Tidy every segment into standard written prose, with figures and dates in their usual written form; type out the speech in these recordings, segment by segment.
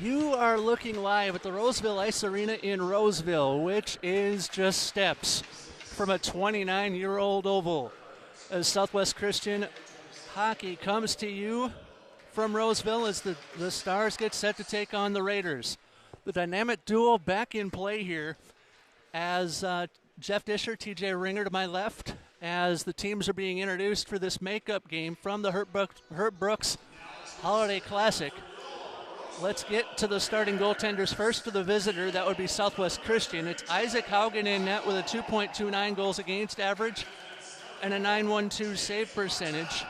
You are looking live at the Roseville Ice Arena in Roseville, which is just steps from a 29-year-old oval. As Southwest Christian hockey comes to you from Roseville as the Stars get set to take on the Raiders. The dynamic duo back in play here as Jeff Disher, TJ Ringer to my left, as the teams are being introduced for this makeup game from the Herb Brooks Holiday Classic. Let's get to the starting goaltenders first. To the visitor, that would be Southwest Christian. It's Isaac Haugen in net with a 2.29 goals against average and a 912 save percentage.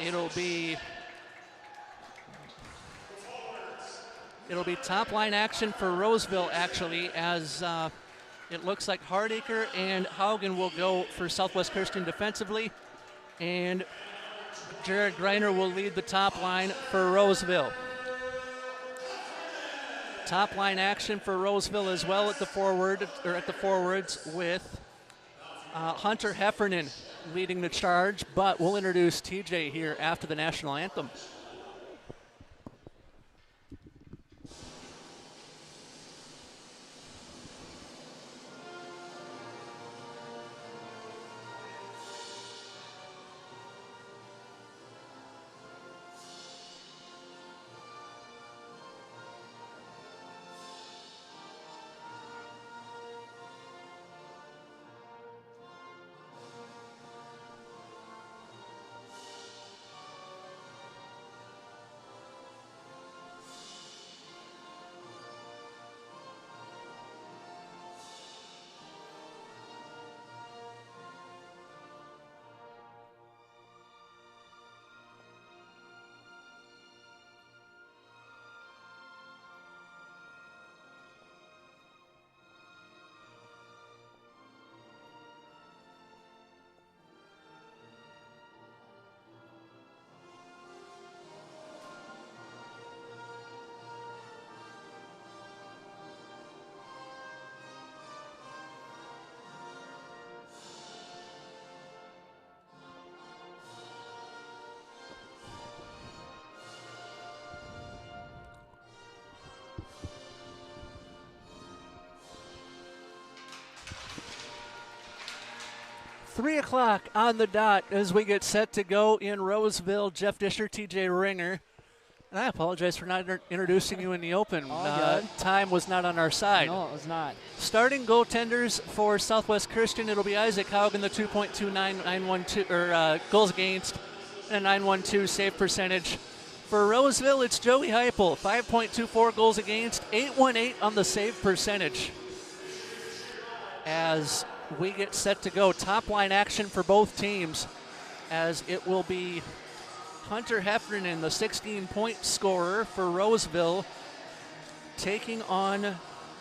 It'll be top line action for Roseville, actually, as it looks like Hardacre and Haugen will go for Southwest Christian defensively, and Jared Greiner will lead the top line for Roseville. Top line action for Roseville as well at the forwards with Hunter Heffernan leading the charge, but we'll introduce TJ here after the national anthem. Three o'clock on the dot as we get set to go in Roseville. Jeff Disher, TJ Ringer. And I apologize for not introducing you in the open. Time was not on our side. No, it was not. Starting goaltenders for Southwest Christian, it'll be Isaac Haugen, the 2.29 goals against, and a 912 save percentage. For Roseville, it's Joey Heupel, 5.24 goals against, 818 on the save percentage. As we get set to go, top line action for both teams, as it will be Hunter Heffernan, the 16-point scorer for Roseville, taking on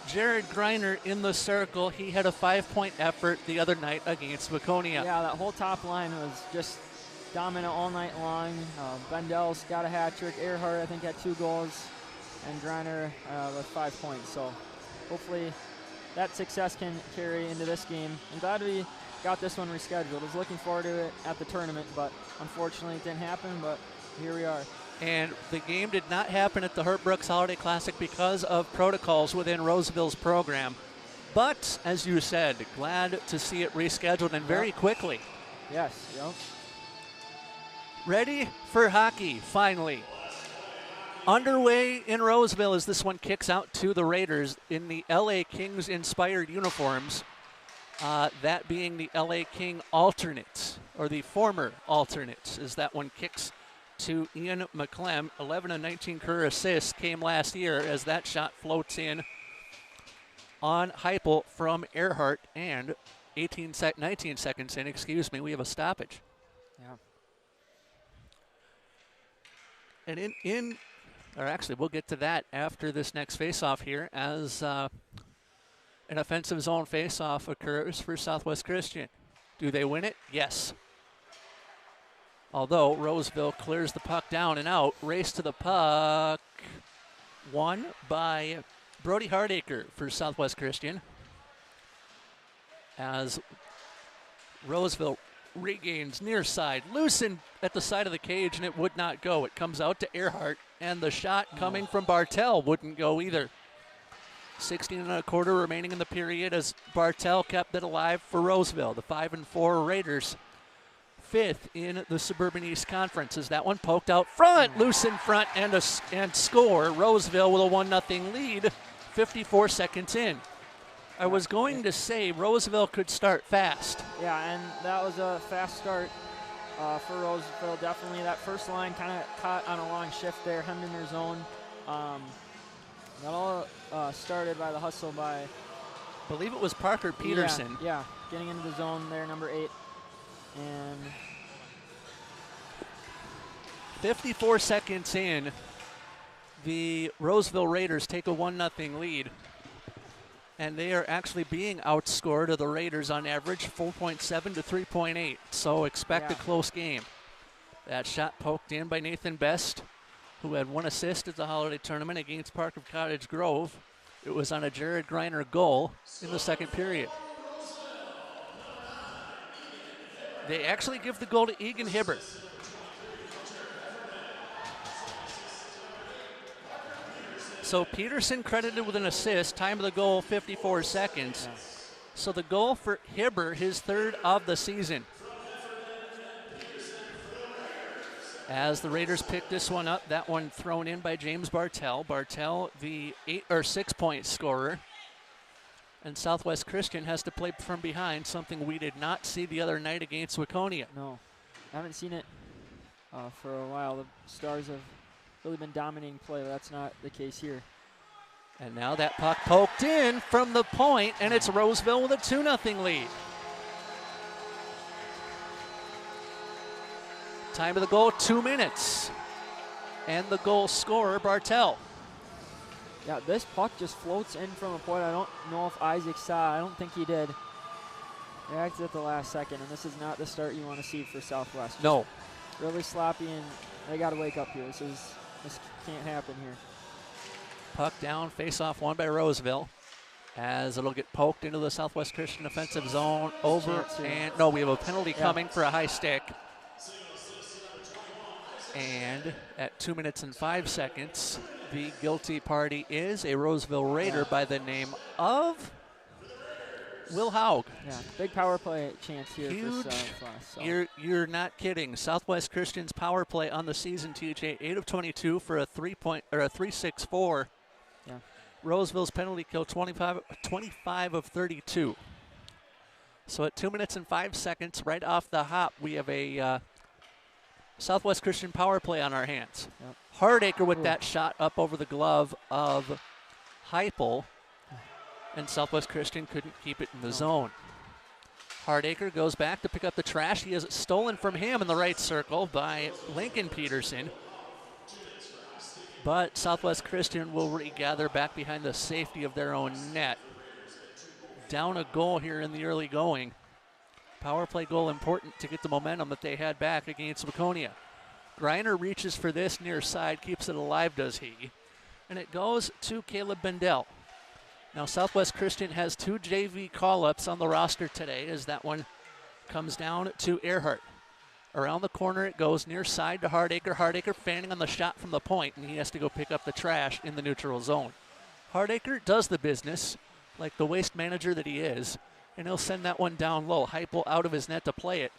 Jared Greiner in the circle. He had a 5-point effort the other night against Waconia. Yeah, that whole top line was just dominant all night long. Bendel's got a hat trick. Earhart, I think, had 2 goals, and Greiner with 5 points. So hopefully that success can carry into this game. I'm glad we got this one rescheduled. I was looking forward to it at the tournament, but unfortunately it didn't happen, but here we are. And the game did not happen at the Herb Brooks Holiday Classic because of protocols within Roseville's program. But, as you said, glad to see it rescheduled and very quickly. Yes, yep. Ready for hockey, finally. Underway in Roseville as this one kicks out to the Raiders in the LA Kings-inspired uniforms. That being the LA King alternate, or the former alternate, as that one kicks to Ian McClem. 11 of 19 career assists came last year as that shot floats in on Heupel from Earhart, and 19 seconds in, we have a stoppage. Yeah. And actually, we'll get to that after this next faceoff here, as an offensive zone faceoff occurs for Southwest Christian. Do they win it? Yes. Although Roseville clears the puck down and out. Race to the puck. Won by Brody Hardacre for Southwest Christian. As Roseville regains near side, loosened at the side of the cage, and it would not go. It comes out to Earhart, and the shot coming from Bartel wouldn't go either. 16 1/4 remaining in the period as Bartel kept it alive for Roseville. The 5-4 Raiders, 5th in the Suburban East Conference. As that one poked out front, loose in front, and score. Roseville with a 1-0 lead, 54 seconds in. I was going to say Roseville could start fast. Yeah, and that was a fast start for Roseville. Definitely that first line kind of caught on a long shift there, hemmed in their zone. That all started by the hustle by, I believe it was Parker Peterson. Yeah, getting into the zone there, number 8. And 54 seconds in, the Roseville Raiders take a 1-0 lead. And they are actually being outscored of the Raiders on average, 4.7 to 3.8. So expect a close game. That shot poked in by Nathan Best, who had 1 assist at the holiday tournament against Park of Cottage Grove. It was on a Jared Greiner goal in the second period. They actually give the goal to Egan Hibbert. So Peterson credited with an assist, time of the goal 54 seconds. Yeah. So the goal for Hibbert, his 3rd of the season. As the Raiders pick this one up, that one thrown in by James Bartel. Bartel, the 6-point scorer. And Southwest Christian has to play from behind, something we did not see the other night against Waconia. No, I haven't seen it for a while. The Stars have really been dominating play. That's not the case here. And now that puck poked in from the point, and it's Roseville with a 2-0 lead. Time of the goal, 2 minutes. And the goal scorer, Bartel. Yeah, this puck just floats in from a point. I don't know if Isaac saw. I don't think he did. Reacted at the last second, and this is not the start you want to see for Southwest. Just no. Really sloppy, and they got to wake up here. This can't happen here. Puck down, face-off won by Roseville. As it'll get poked into the Southwest Christian offensive zone, over, and no, we have a penalty coming for a high stick. And at 2 minutes and 5 seconds, the guilty party is a Roseville Raider by the name of Will Haug. Yeah, big power play chance here. Huge. For Southwest. You're not kidding. Southwest Christian's power play on the season, TJ, 8 of 22 for a 3.6-4. Yeah. Roseville's penalty kill, 25 of 32. So at 2 minutes and 5 seconds, right off the hop, we have a Southwest Christian power play on our hands. Yep. Hardacre with that shot up over the glove of Heupel, and Southwest Christian couldn't keep it in the zone. Hardacre goes back to pick up the trash. He has it stolen from him in the right circle by Lincoln Peterson. But Southwest Christian will regather back behind the safety of their own net. Down a goal here in the early going. Power play goal important to get the momentum that they had back against Waconia. Greiner reaches for this near side, keeps it alive, does he? And it goes to Caleb Bendel. Now Southwest Christian has 2 JV call-ups on the roster today as that one comes down to Earhart. Around the corner it goes near side to Hardacre. Hardacre fanning on the shot from the point, and he has to go pick up the trash in the neutral zone. Hardacre does the business like the waste manager that he is, and he'll send that one down low. Heupel out of his net to play it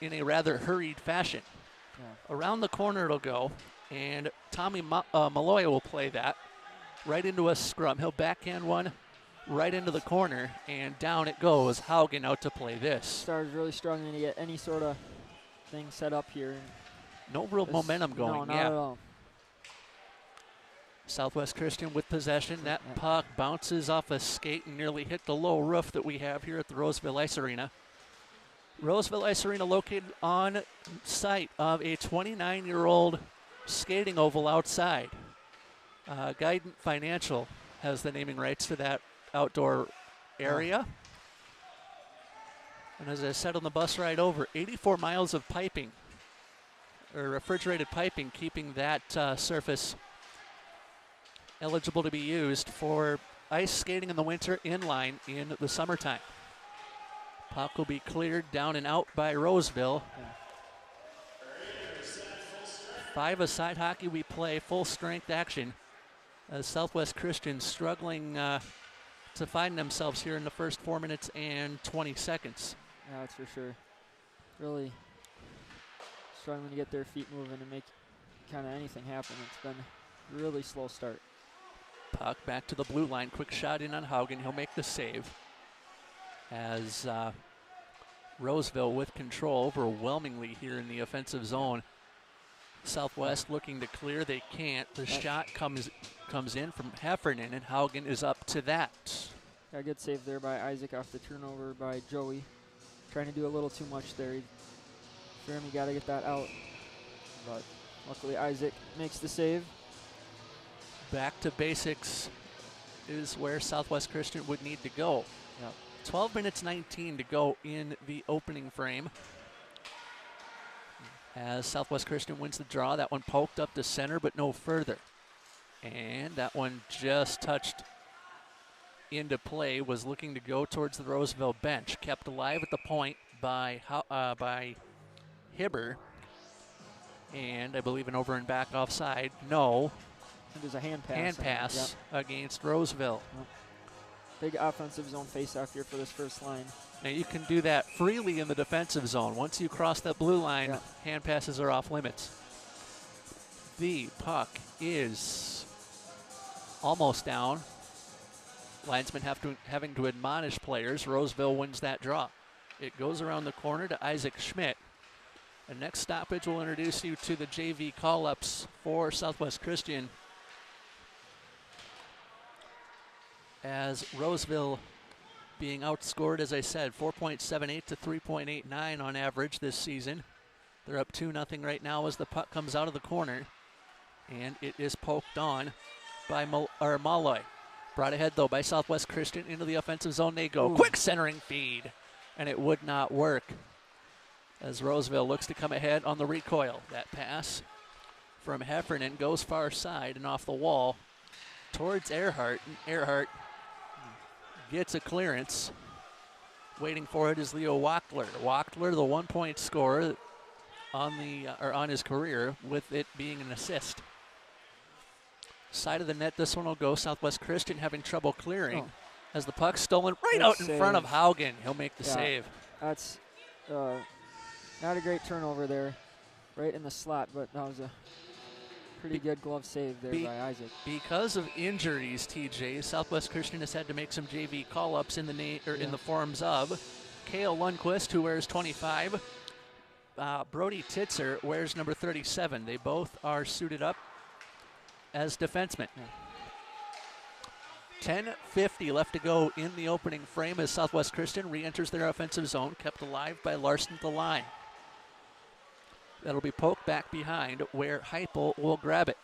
in a rather hurried fashion. Yeah. Around the corner it'll go, and Tommy Maloya will play that right into a scrum. He'll backhand one right into the corner, and down it goes. Haugen out to play this. Stars really struggling to get any sort of thing set up here. No real momentum going. No, not at all. Southwest Christian with possession. That puck bounces off a skate and nearly hit the low roof that we have here at the Roseville Ice Arena. Roseville Ice Arena located on site of a 29-year-old skating oval outside. Guidant Financial has the naming rights to that outdoor area. And as I said on the bus ride over, 84 miles of piping, or refrigerated piping, keeping that surface eligible to be used for ice skating in the winter, inline in the summertime. Puck will be cleared down and out by Roseville. Yeah. 5-a-side hockey we play, full strength action. As Southwest Christian struggling to find themselves here in the first 4 minutes and 20 seconds. Yeah, that's for sure. Really struggling to get their feet moving and make kind of anything happen. It's been a really slow start. Puck back to the blue line. Quick shot in on Haugen. He'll make the save. As Roseville with control overwhelmingly here in the offensive zone. Southwest looking to clear. They can't. The shot comes in from Heffernan, and Haugen is up to that. Got a good save there by Isaac off the turnover by Joey. Trying to do a little too much there. Jeremy got to get that out. But luckily Isaac makes the save. Back to basics is where Southwest Christian would need to go. Yep. 12 minutes 19 to go in the opening frame. As Southwest Christian wins the draw, that one poked up to center, but no further. And that one just touched into play, was looking to go towards the Roseville bench. Kept alive at the point by Hibber. And I believe an over and back offside. No. I think there's a hand pass. Hand pass against Roseville. Yep. Big offensive zone face-off here for this first line. Now you can do that freely in the defensive zone. Once you cross that blue line, hand passes are off limits. The puck is almost down. Linesmen having to admonish players. Roseville wins that draw. It goes around the corner to Isaac Schmidt. The next stoppage will introduce you to the JV call-ups for Southwest Christian. As Roseville being outscored, as I said, 4.78 to 3.89 on average this season. They're up 2-0 right now as the puck comes out of the corner. And it is poked on by Malloy. Brought ahead, though, by Southwest Christian. Into the offensive zone they go. Ooh. Quick centering feed. And it would not work as Roseville looks to come ahead on the recoil. That pass from Heffernan goes far side and off the wall towards Earhart. And Earhart gets a clearance. Waiting for it is Leo Wachtler. Wachtler, the 1-point scorer on his career, with it being an assist. Side of the net, this one will go. Southwest Christian having trouble clearing as the puck's stolen right out in front of Haugen. He'll make the save. That's not a great turnover there, right in the slot, but that was a pretty good glove save there by Isaac. Because of injuries, TJ, Southwest Christian has had to make some JV call-ups in the forms of Cale Lundquist, who wears 25. Brody Titzer wears number 37. They both are suited up as defensemen. 10:50 left to go in the opening frame as Southwest Christian re-enters their offensive zone, kept alive by Larson at the line. That'll be poked back behind where Heupel will grab it.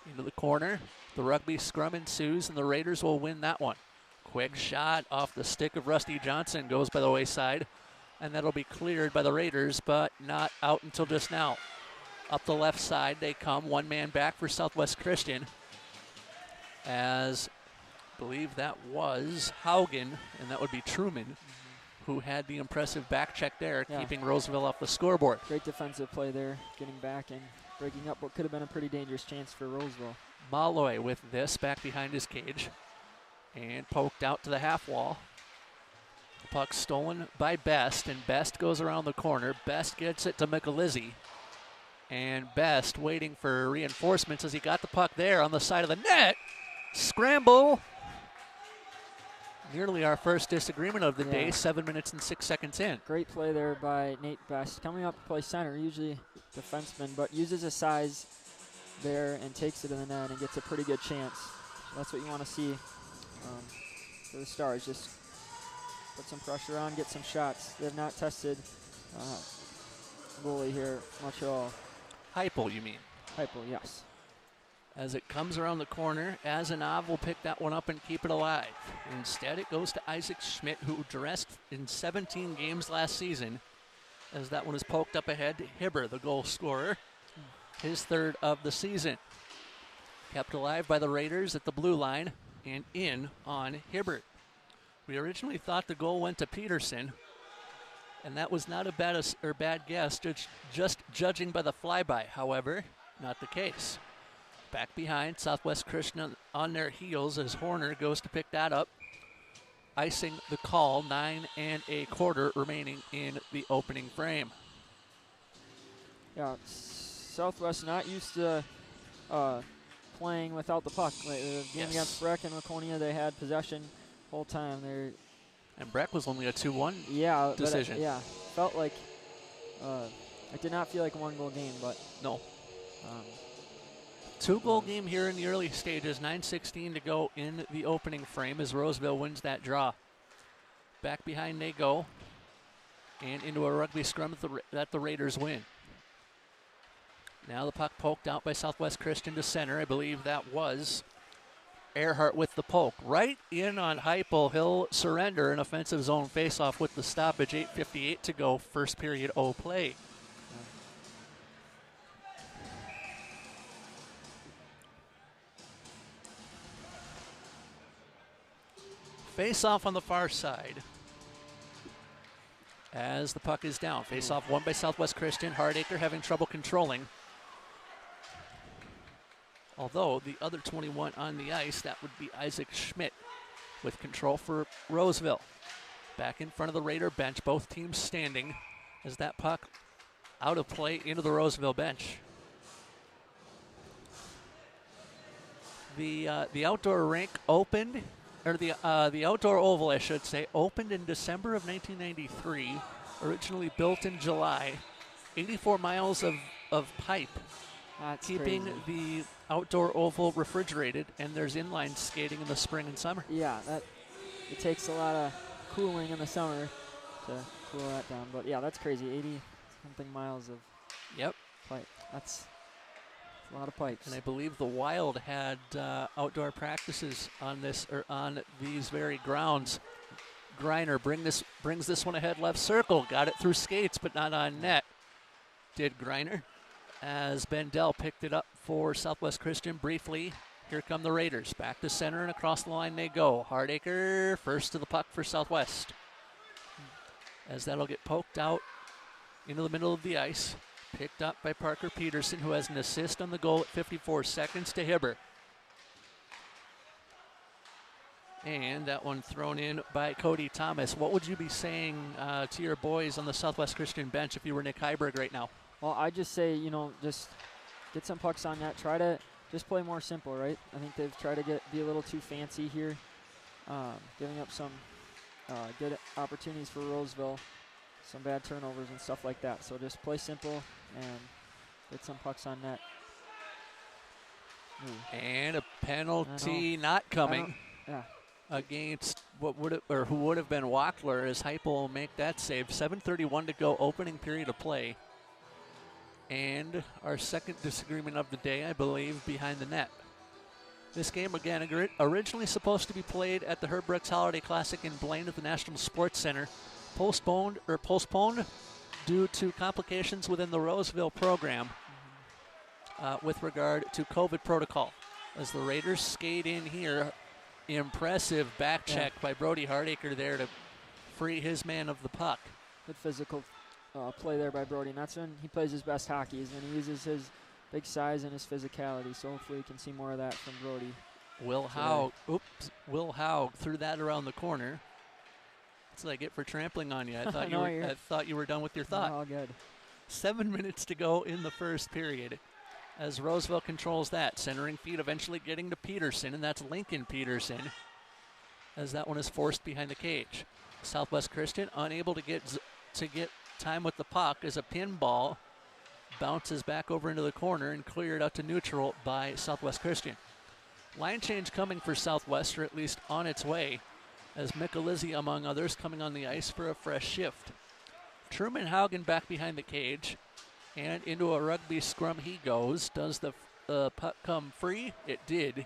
Into the corner, the rugby scrum ensues and the Raiders will win that one. Quick shot off the stick of Rusty Johnson goes by the wayside, and that'll be cleared by the Raiders, but not out until just now. Up the left side they come, one man back for Southwest Christian, as I believe that was Haugen, and that would be Truman, who had the impressive back check there, keeping Roseville off the scoreboard. Great defensive play there, getting back and breaking up what could have been a pretty dangerous chance for Roseville. Malloy with this back behind his cage and poked out to the half wall. The puck stolen by Best, and Best goes around the corner. Best gets it to Michelizzi, and Best waiting for reinforcements as he got the puck there on the side of the net. Scramble. Nearly our first disagreement of the day, 7 minutes and 6 seconds in. Great play there by Nate Best. Coming up to play center, usually defenseman, but uses his size there and takes it in the net and gets a pretty good chance. So that's what you want to see for the Stars. Just put some pressure on, get some shots. They have not tested goalie here much at all. Heupel, you mean? Heupel, yes. As it comes around the corner, Azanov will pick that one up and keep it alive. Instead, it goes to Isaac Schmidt, who dressed in 17 games last season, as that one is poked up ahead to Hibber, the goal scorer, his third of the season. Kept alive by the Raiders at the blue line and in on Hibbert. We originally thought the goal went to Peterson, And that was not a bad guess, just judging by the flyby. However, not the case. Back behind, Southwest Christian on their heels as Horner goes to pick that up. Icing the call, 9 1/4 remaining in the opening frame. Yeah, Southwest not used to playing without the puck. Like the game against Breck and Laconia, they had possession whole time. And Breck was only a 2-1 decision. But felt like it did not feel like a one-goal game, but no. 2-goal game here in the early stages. 9:16 to go in the opening frame as Roseville wins that draw. Back behind they go, and into a rugby scrum that the Raiders win. Now the puck poked out by Southwest Christian to center. I believe that was Earhart with the poke. Right in on Heupel. He'll surrender an offensive zone faceoff with the stoppage. 8:58 to go. First period O play. Face-off on the far side as the puck is down. Face-off won by Southwest Christian. Hardacre having trouble controlling. Although the other 21 on the ice, that would be Isaac Schmidt with control for Roseville. Back in front of the Raider bench, both teams standing as that puck out of play into the Roseville bench. The outdoor rink opened, or the outdoor oval, I should say, opened in December of 1993, originally built in July. 84 miles of pipe. That's keeping crazy. The outdoor oval refrigerated, and there's inline skating in the spring and summer. Yeah, it takes a lot of cooling in the summer to cool that down. But yeah, that's crazy. 80-something miles of pipe. That's a lot of pipes. And I believe the Wild had outdoor practices on these very grounds. Greiner brings this one ahead left circle. Got it through skates, but not on net. Did Greiner. As Bendel picked it up for Southwest Christian briefly. Here come the Raiders. Back to center and across the line they go. Hardacre first to the puck for Southwest. As that'll get poked out into the middle of the ice. Picked up by Parker Peterson, who has an assist on the goal at 54 seconds to Hibber. And that one thrown in by Cody Thomas. What would you be saying to your boys on the Southwest Christian bench if you were Nick Heiberg right now? Well, I just say, just get some pucks on net. Try to just play more simple, right? I think they've tried to be a little too fancy here, giving up some good opportunities for Roseville, some bad turnovers and stuff like that. So just play simple and get some pucks on net. Ooh. And a penalty not coming against who would have been Wackler as Heupel will make that save. 7:31 to go, opening period of play. And our second disagreement of the day, I believe, behind the net. This game, again, originally supposed to be played at the Herb Brooks Holiday Classic in Blaine at the National Sports Center. Postponed due to complications within the Roseville program with regard to COVID protocol. As the Raiders skate in here, impressive back check by Brody Hardacre there to free his man of the puck. Good physical play there by Brody, and that's when he plays his best hockey, is when he uses his big size and his physicality. So hopefully we can see more of that from Brody. Will Haug threw that around the corner. That's what I get for trampling on you. I thought I thought you were done with your thought. All good. 7 minutes to go in the first period as Roseville controls that. Centering feed eventually getting to Peterson, and that's Lincoln Peterson as that one is forced behind the cage. Southwest Christian unable to get time with the puck as a pinball bounces back over into the corner and cleared out to neutral by Southwest Christian. Line change coming for Southwest, or at least on its way, as Michelizzi, among others, coming on the ice for a fresh shift. Truman Haugen back behind the cage, and into a rugby scrum he goes. Does the puck come free? It did,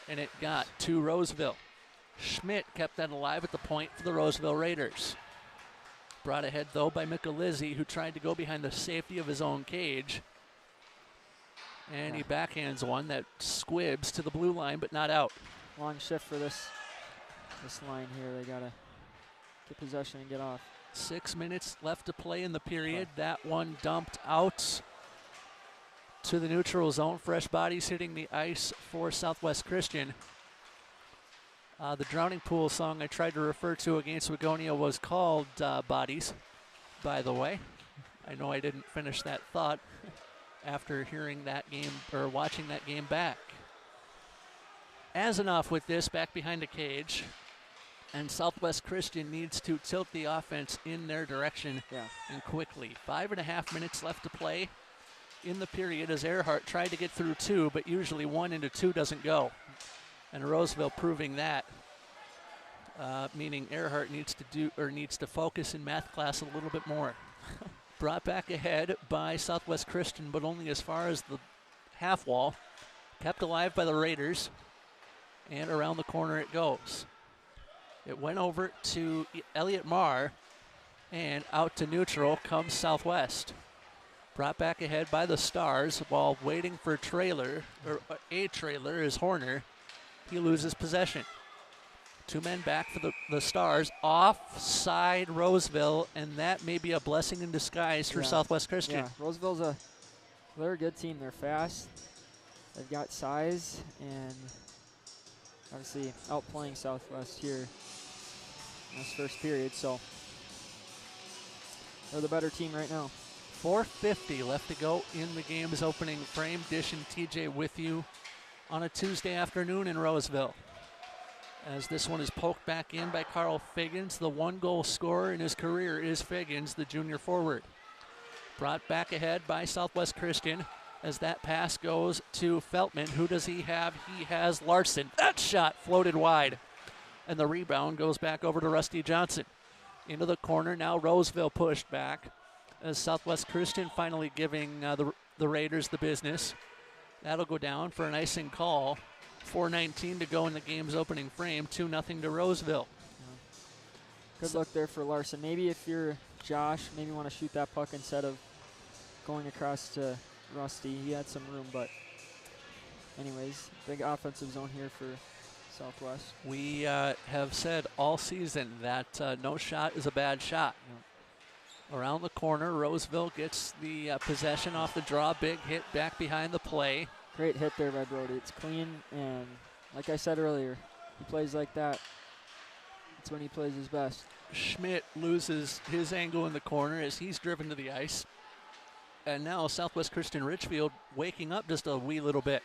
and it got to Roseville. Schmidt kept that alive at the point for the Roseville Raiders. Brought ahead, though, by Michelizzi, who tried to go behind the safety of his own cage. And he backhands one that squibs to the blue line, but not out. Long shift for this line here. They got to get possession and get off. 6 minutes left to play in the period. That one dumped out to the neutral zone. Fresh bodies hitting the ice for Southwest Christian. The Drowning Pool song I tried to refer to against Wagonia was called Bodies, by the way. I know I didn't finish that thought after hearing that game or watching that game back. As enough with this back behind the cage. And Southwest Christian needs to tilt the offense in their direction and quickly. 5.5 minutes left to play in the period as Earhart tried to get through 2, but usually 1 into 2 doesn't go. And Roseville proving that, meaning Earhart needs to focus in math class a little bit more. Brought back ahead by Southwest Christian, but only as far as the half wall. Kept alive by the Raiders, and around the corner it goes. It went over to Elliott Marr, and out to neutral comes Southwest. Brought back ahead by the Stars while waiting for a trailer is Horner. He loses possession. 2 men back for the Stars. Offside Roseville, and that may be a blessing in disguise for Southwest Christian. Yeah, Roseville's they're a good team. They're fast. They've got size, and obviously outplaying Southwest here in this first period, so they're the better team right now. 4:50 left to go in the game's opening frame. Dish and TJ with you on a Tuesday afternoon in Roseville. As this one is poked back in by Carl Figgins. The 1-goal scorer in his career is Figgins, the junior forward. Brought back ahead by Southwest Christian as that pass goes to Feltman. Who does he have? He has Larson. That shot floated wide. And the rebound goes back over to Rusty Johnson. Into the corner, now Roseville pushed back as Southwest Christian finally giving the Raiders the business. That'll go down for an icing call. 4:19 to go in the game's opening frame, 2-0 to Roseville. Good look there for Larson. Maybe if you're Josh, maybe want to shoot that puck instead of going across to Rusty. He had some room, but anyways, big offensive zone here for Southwest. We have said all season that no shot is a bad shot. Around the corner, Roseville gets the possession off the draw. Big hit back behind the play. Great hit there by Brody. It's clean, and like I said earlier, he plays like that. That's when he plays his best. Schmidt loses his angle in the corner as he's driven to the ice. And now Southwest Christian Richfield waking up just a wee little bit.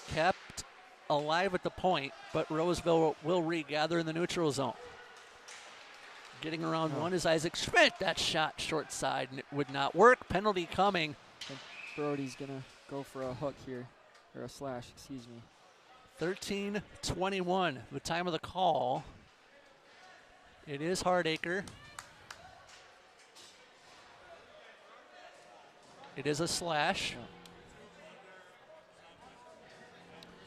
Kept alive at the point, but Roseville will regather in the neutral zone. Getting around one is Isaac Schmidt. That shot short side, and it would not work. Penalty coming. And Brody's going to go for a hook here, or a slash, excuse me. 13:21, the time of the call. It is Hardacre. It is a slash.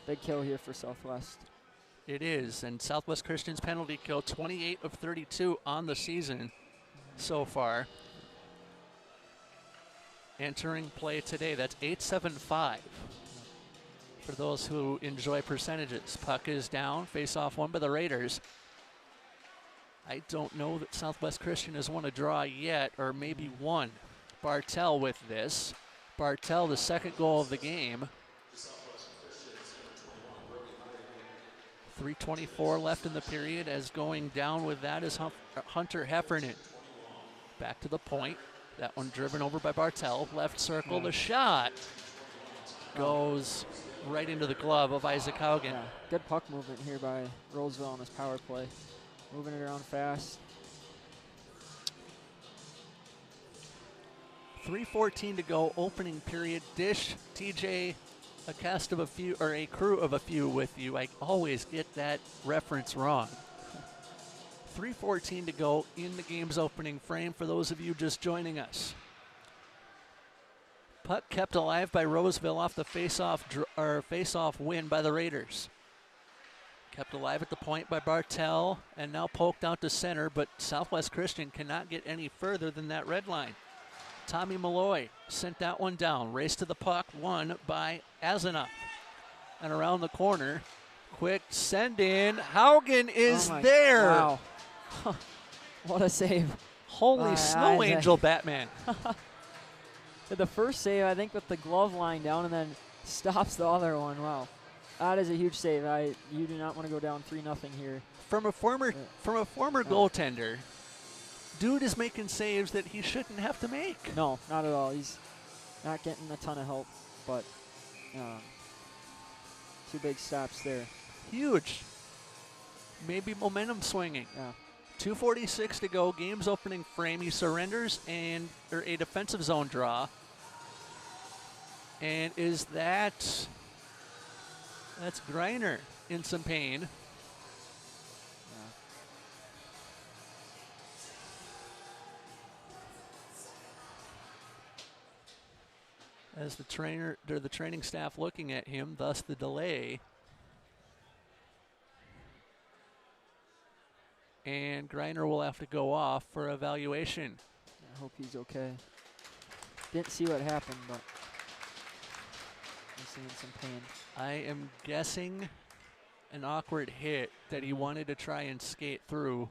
Big kill here for Southwest. It is, and Southwest Christian's penalty kill, 28 of 32 on the season so far. Entering play today, that's 875 for those who enjoy percentages. Puck is down, face-off won by the Raiders. I don't know that Southwest Christian has won a draw yet, or maybe one. Bartell with this. Bartell, the second goal of the game. 3:24 left in the period, as going down with that is Hunter Heffernan. Back to the point. That one driven over by Bartell. Left circle, the shot goes right into the glove of Isaac Haugen. Yeah. Good puck movement here by Roseville on this power play. Moving it around fast. 3:14 to go, opening period. Dish, TJ, a cast of a few, or a crew of a few with you. I always get that reference wrong. 3:14 to go in the game's opening frame for those of you just joining us. Puck kept alive by Roseville off the face-off win by the Raiders. Kept alive at the point by Bartell, and now poked out to center, but Southwest Christian cannot get any further than that red line. Tommy Malloy sent that one down. Race to the puck, won by Azanup. And around the corner, quick send in. Haugen is there. Wow. What a save. Holy My snow eyes, angel, Batman. Did the first save, I think, with the glove lying down and then stops the other one. Wow. That is a huge save. You do not want to go down 3-0 here. From a former goaltender, dude is making saves that he shouldn't have to make. No, not at all. He's not getting a ton of help, but 2 big stops there. Huge. Maybe momentum swinging. Yeah. 2:46 to go. Game's opening frame. He surrenders or a defensive zone draw. And that's Greiner in some pain. As the training staff looking at him, thus the delay. And Greiner will have to go off for evaluation. I hope he's okay. Didn't see what happened, but I'm seeing some pain. I am guessing an awkward hit that he wanted to try and skate through.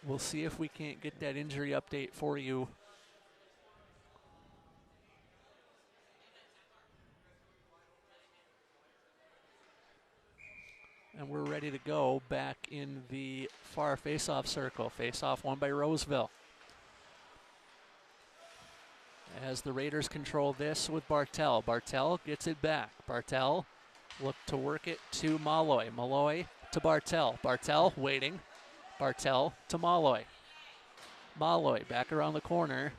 We'll see if we can't get that injury update for you. And we're ready to go back in the far face-off circle. Face-off won by Roseville. As the Raiders control this with Bartel. Bartel gets it back. Bartel look to work it to Malloy. Malloy to Bartel. Bartel waiting. Bartel to Malloy. Malloy back around the corner.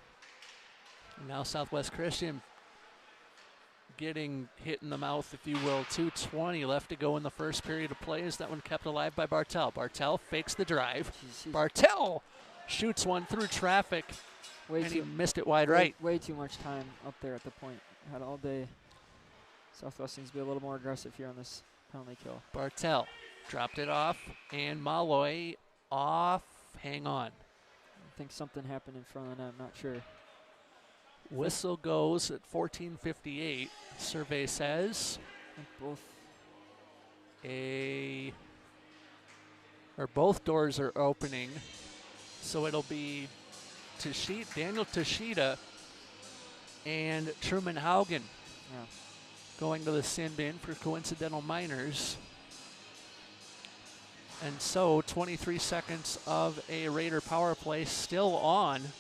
Now Southwest Christian getting hit in the mouth, if you will. 2:20 left to go in the first period of play. Is that one kept alive by Bartel? Bartel fakes the drive. Bartel shoots one through traffic, and he missed it wide right. Way too much time up there at the point. Had all day. Southwest needs to be a little more aggressive here on this penalty kill. Bartel dropped it off, and Malloy off. Hang on. I think something happened in front of the net. I'm not sure. Whistle goes at 14:58. Survey says both doors are opening, so it'll be Daniel Tashida and Truman Haugen going to the sin bin for coincidental minors. And so 23 seconds of a Raider power play still on.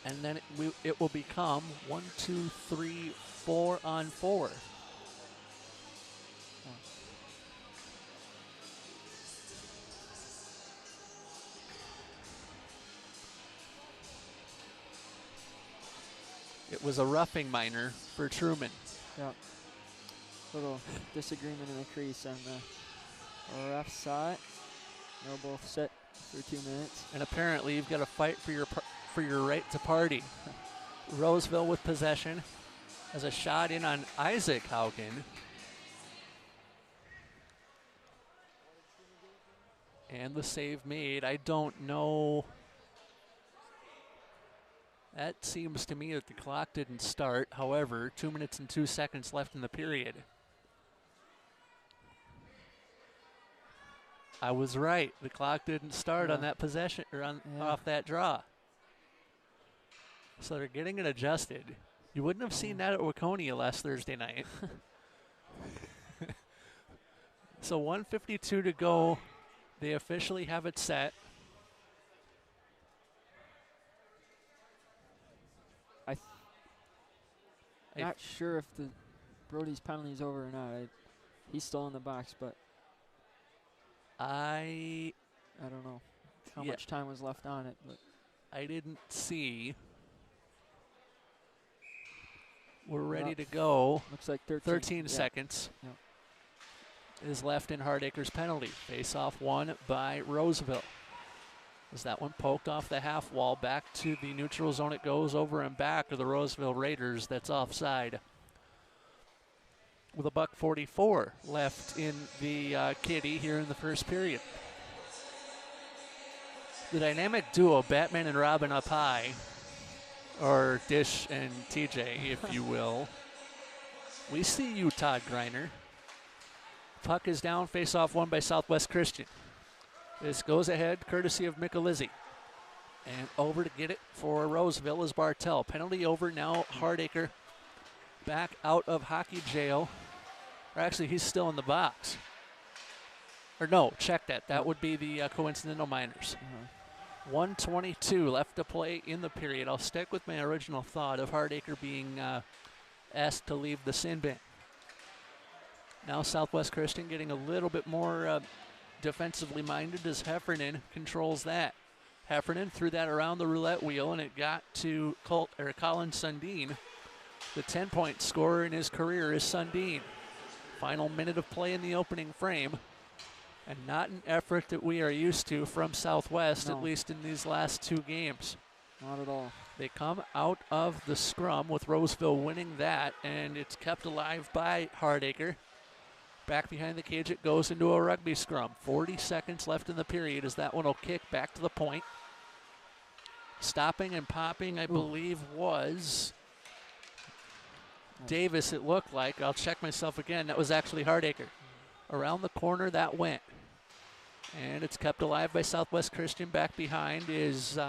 And then it will become 1, 2, 3, 4 on 4. It was a roughing minor for Truman. Yeah. Little disagreement in the crease, and the ref saw it. They'll both sit for 2 minutes. And apparently you've got to fight for your right to party. Roseville with possession as a shot in on Isaac Haugen. And the save made. I don't know. That seems to me that the clock didn't start. However, 2 minutes and 2 seconds left in the period. I was right. The clock didn't start on that possession or off that draw. So they're getting it adjusted. You wouldn't have seen that at Waconia last Thursday night. So 1:52 to go. They officially have it set. Not sure if the Brody's penalty is over or not. He's still in the box, but I don't know how much time was left on it. But I didn't see. We're ready to go. Looks like 13 seconds is left in Hardacre's penalty. Face-off won by Roseville. As that one poked off the half wall, back to the neutral zone it goes, over and back to the Roseville Raiders. That's offside. With $1:44 left in the kitty here in the first period. The dynamic duo, Batman and Robin up high, or Dish and TJ, if you will. We see you, Todd Greiner. Puck is down, face-off won by Southwest Christian. This goes ahead, courtesy of Michelizzi. And over to get it for Roseville is Bartel. Penalty over now, Hardacre back out of hockey jail. Or actually, he's still in the box. Or no, check that. That would be the coincidental minors. 1:22 left to play in the period. I'll stick with my original thought of Hardacre being asked to leave the sin bin. Now Southwest Christian getting a little bit more defensively minded as Heffernan controls that. Heffernan threw that around the roulette wheel, and it got to Colin Sundin. The 10-point scorer in his career is Sundin. Final minute of play in the opening frame, and not an effort that we are used to from Southwest, at least in these last two games. Not at all. They come out of the scrum with Roseville winning that, and it's kept alive by Hardacre. Back behind the cage it goes into a rugby scrum. 40 seconds left in the period as that one will kick back to the point. Stopping and popping, I believe, was Davis, it looked like. I'll check myself again. That was actually Hardacre. Around the corner that went. And it's kept alive by Southwest Christian. Back behind is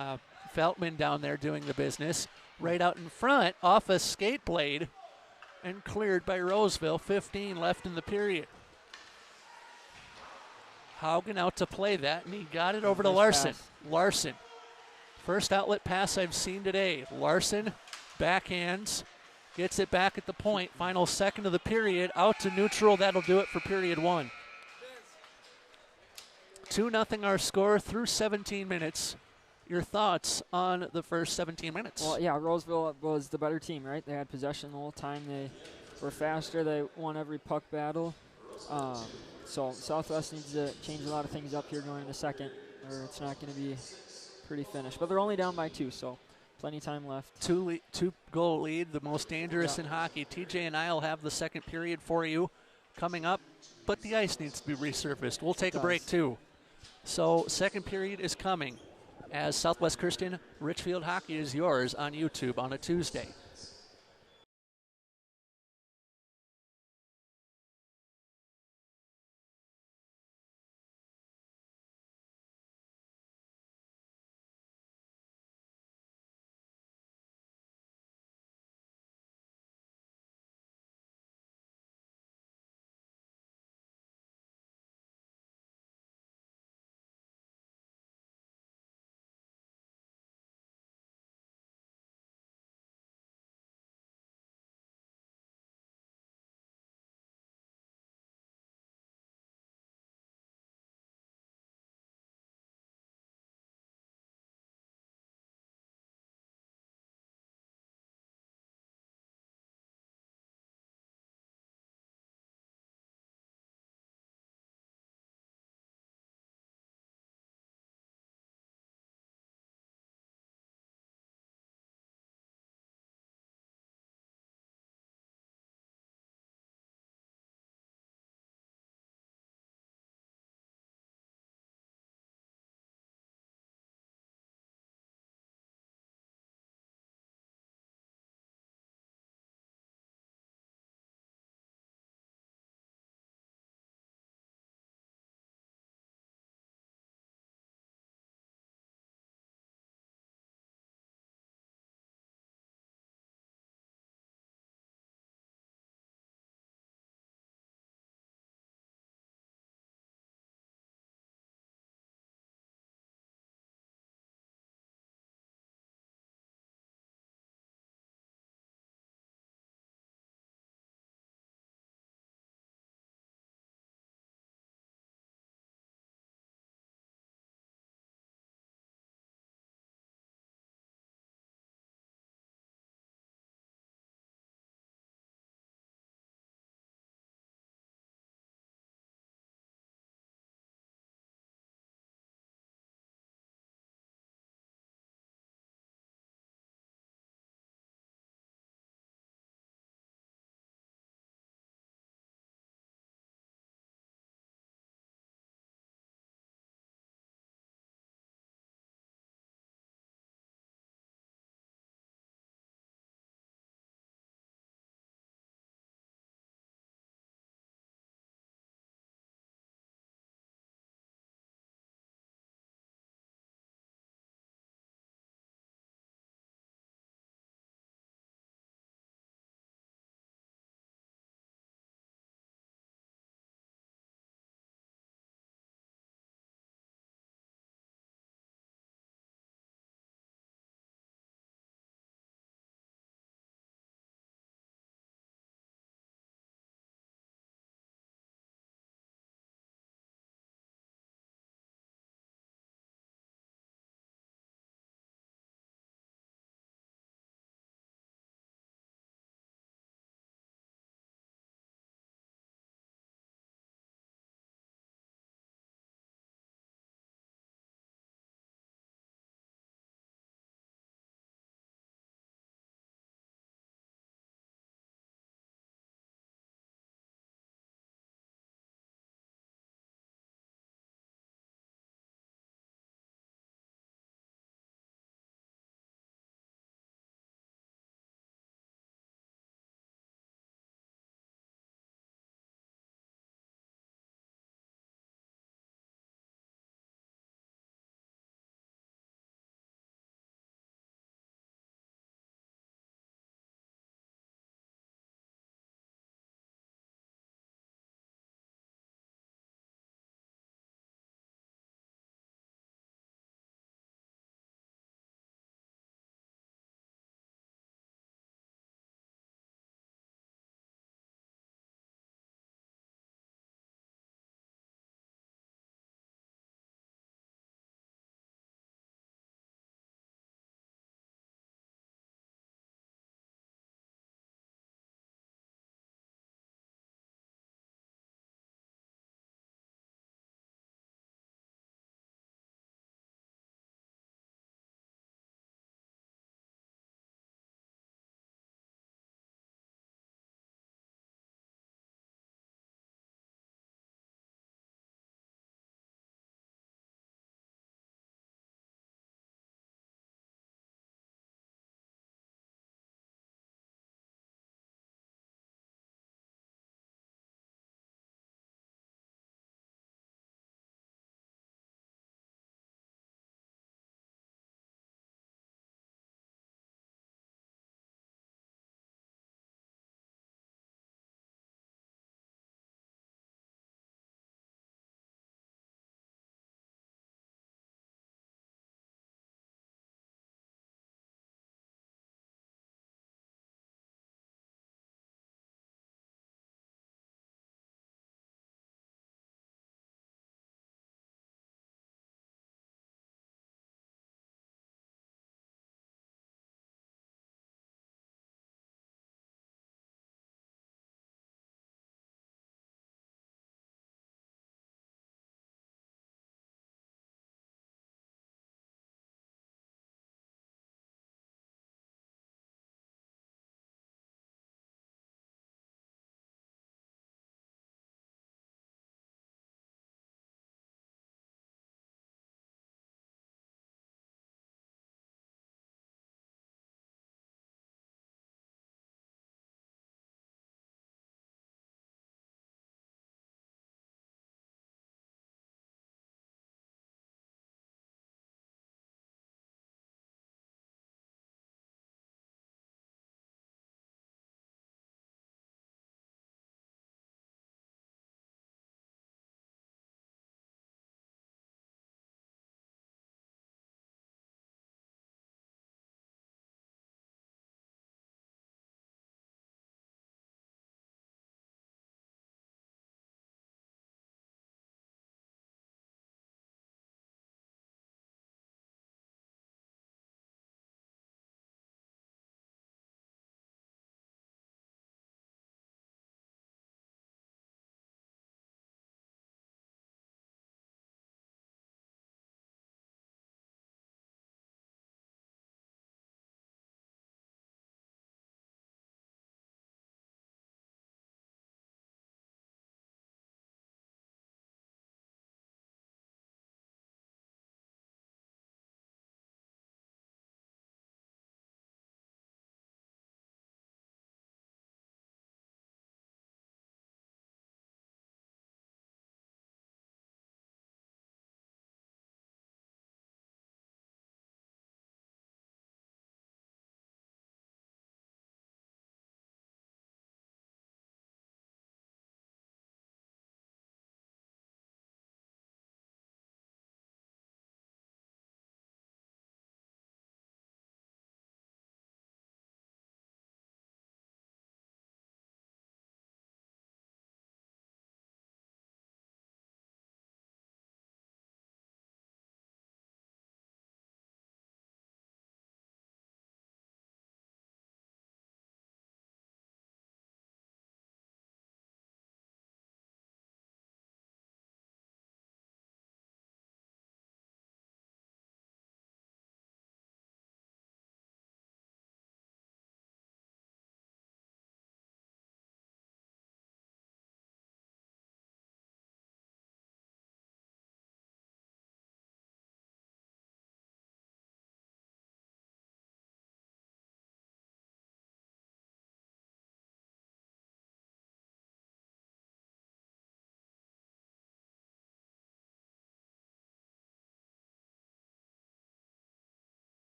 Feltman down there doing the business. Right out in front, off a skate blade, and cleared by Roseville. 15 left in the period. Haugen out to play that, and he got it over to Larson. Larson. First outlet pass I've seen today. Larson backhands, gets it back at the point. Final second of the period, out to neutral. That'll do it for period one. 2-0 our score through 17 minutes. Your thoughts on the first 17 minutes? Well, yeah, Roseville was the better team, right? They had possession the whole time. They were faster. They won every puck battle. So Southwest needs to change a lot of things up here going into second, or it's not going to be pretty finished. But they're only down by 2, so plenty of time left. Two-goal lead, the most dangerous in hockey. TJ and I will have the second period for you coming up, but the ice needs to be resurfaced. We'll take a break too. So second period is coming as Southwest Christian Richfield Hockey is yours on YouTube on a Tuesday.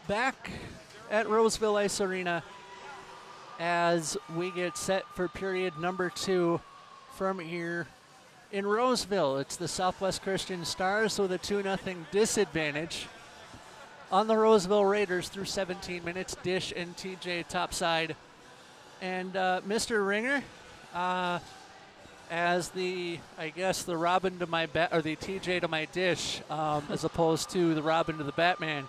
back at Roseville Ice Arena as we get set for period number 2 from here in Roseville. It's the Southwest Christian Stars with a 2-0 disadvantage on the Roseville Raiders through 17 minutes. Dish and TJ topside. And Mr. Ringer, as the Robin to my bat, or the TJ to my Dish, as opposed to the Robin to the Batman.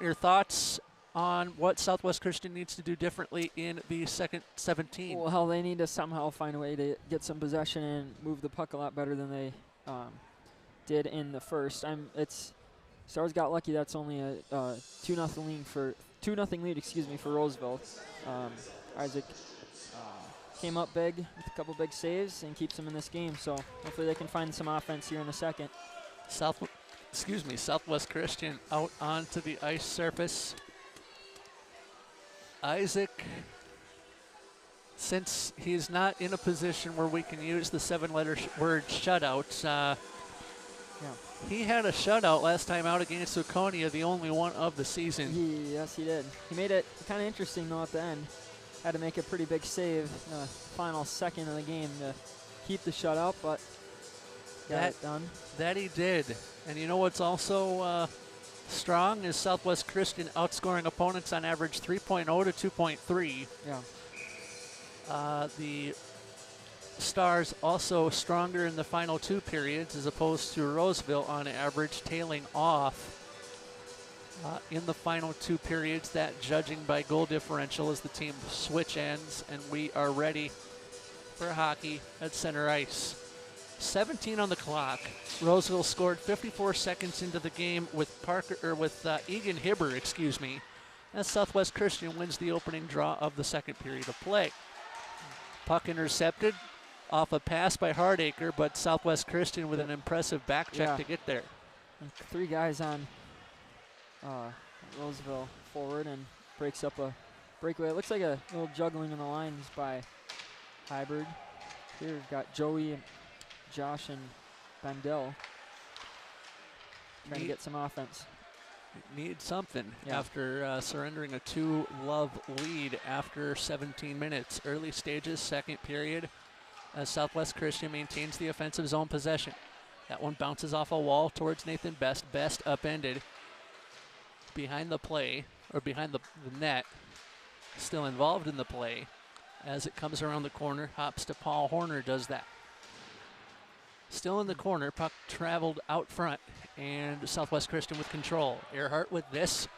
Your thoughts on what Southwest Christian needs to do differently in the second 17? Well, they need to somehow find a way to get some possession and move the puck a lot better than they did in the first. Stars got lucky. That's only a 2-0 lead for Roseville. Isaac came up big with a couple big saves and keeps them in this game. So hopefully they can find some offense here in the second. Southwest Christian out onto the ice surface. Isaac, since he's not in a position where we can use the 7-letter word shutout, he had a shutout last time out against Laconia, the only one of the season. Yes, he did. He made it kind of interesting, though, at the end. Had to make a pretty big save in the final second of the game to keep the shutout, but got it done. That he did. And you know what's also strong is Southwest Christian outscoring opponents on average 3.0 to 2.3. Yeah. The Stars also stronger in the final 2 periods as opposed to Roseville on average, tailing off in the final 2 periods. That judging by goal differential as the team switch ends, and we are ready for hockey at center ice. 17 on the clock. Roseville scored 54 seconds into the game with Egan Hibber, as Southwest Christian wins the opening draw of the second period of play. Puck intercepted off a pass by Hardacre, but Southwest Christian with an impressive back check to get there. And 3 guys on Roseville forward and breaks up a breakaway. It looks like a little juggling in the lines by Hybrid. Here we've got Joey, Josh, and Bandel trying to get some offense. Need something after surrendering a 2-love lead after 17 minutes. Early stages, second period, as Southwest Christian maintains the offensive zone possession. That one bounces off a wall towards Nathan Best. Best upended behind the play, or behind the net. Still involved in the play. As it comes around the corner, hops to Paul Horner, does that. Still in the corner, puck traveled out front, and Southwest Christian with control. Earhart with this,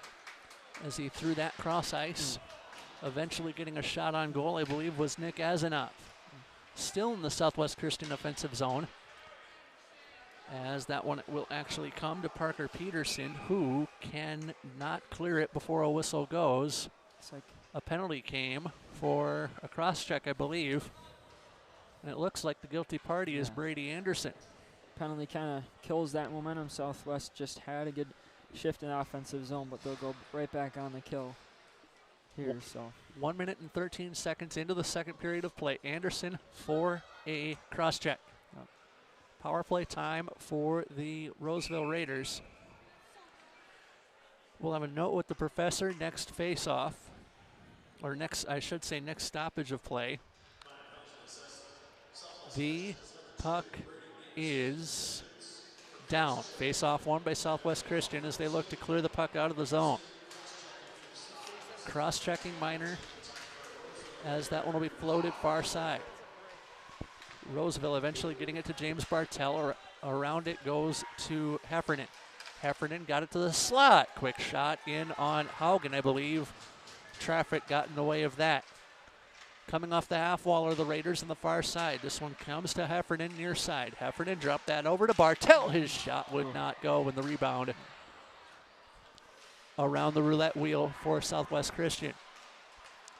as he threw that cross ice. Eventually getting a shot on goal, I believe, was Nick Azanoff. Still in the Southwest Christian offensive zone, as that one will actually come to Parker Peterson, who can not clear it before a whistle goes. It's like a penalty came for a cross check, I believe. And it looks like the guilty party is Brady Anderson. Penalty kind of kills that momentum. Southwest just had a good shift in the offensive zone, but they'll go right back on the kill here. 1 minute and 13 seconds into the second period of play. Anderson for a cross check. Power play time for the Roseville Raiders. We'll have a note with the professor next face-off, or next stoppage of play. The puck is down. Face-off won by Southwest Christian as they look to clear the puck out of the zone. Cross-checking Minor as that one will be floated far side. Roseville eventually getting it to James Bartell, or around it goes to Heffernan. Heffernan got it to the slot. Quick shot in on Haugen, I believe. Traffic got in the way of that. Coming off the half wall are the Raiders on the far side. This one comes to Heffernan near side. Heffernan dropped that over to Bartell. His shot would not go in the rebound around the roulette wheel for Southwest Christian.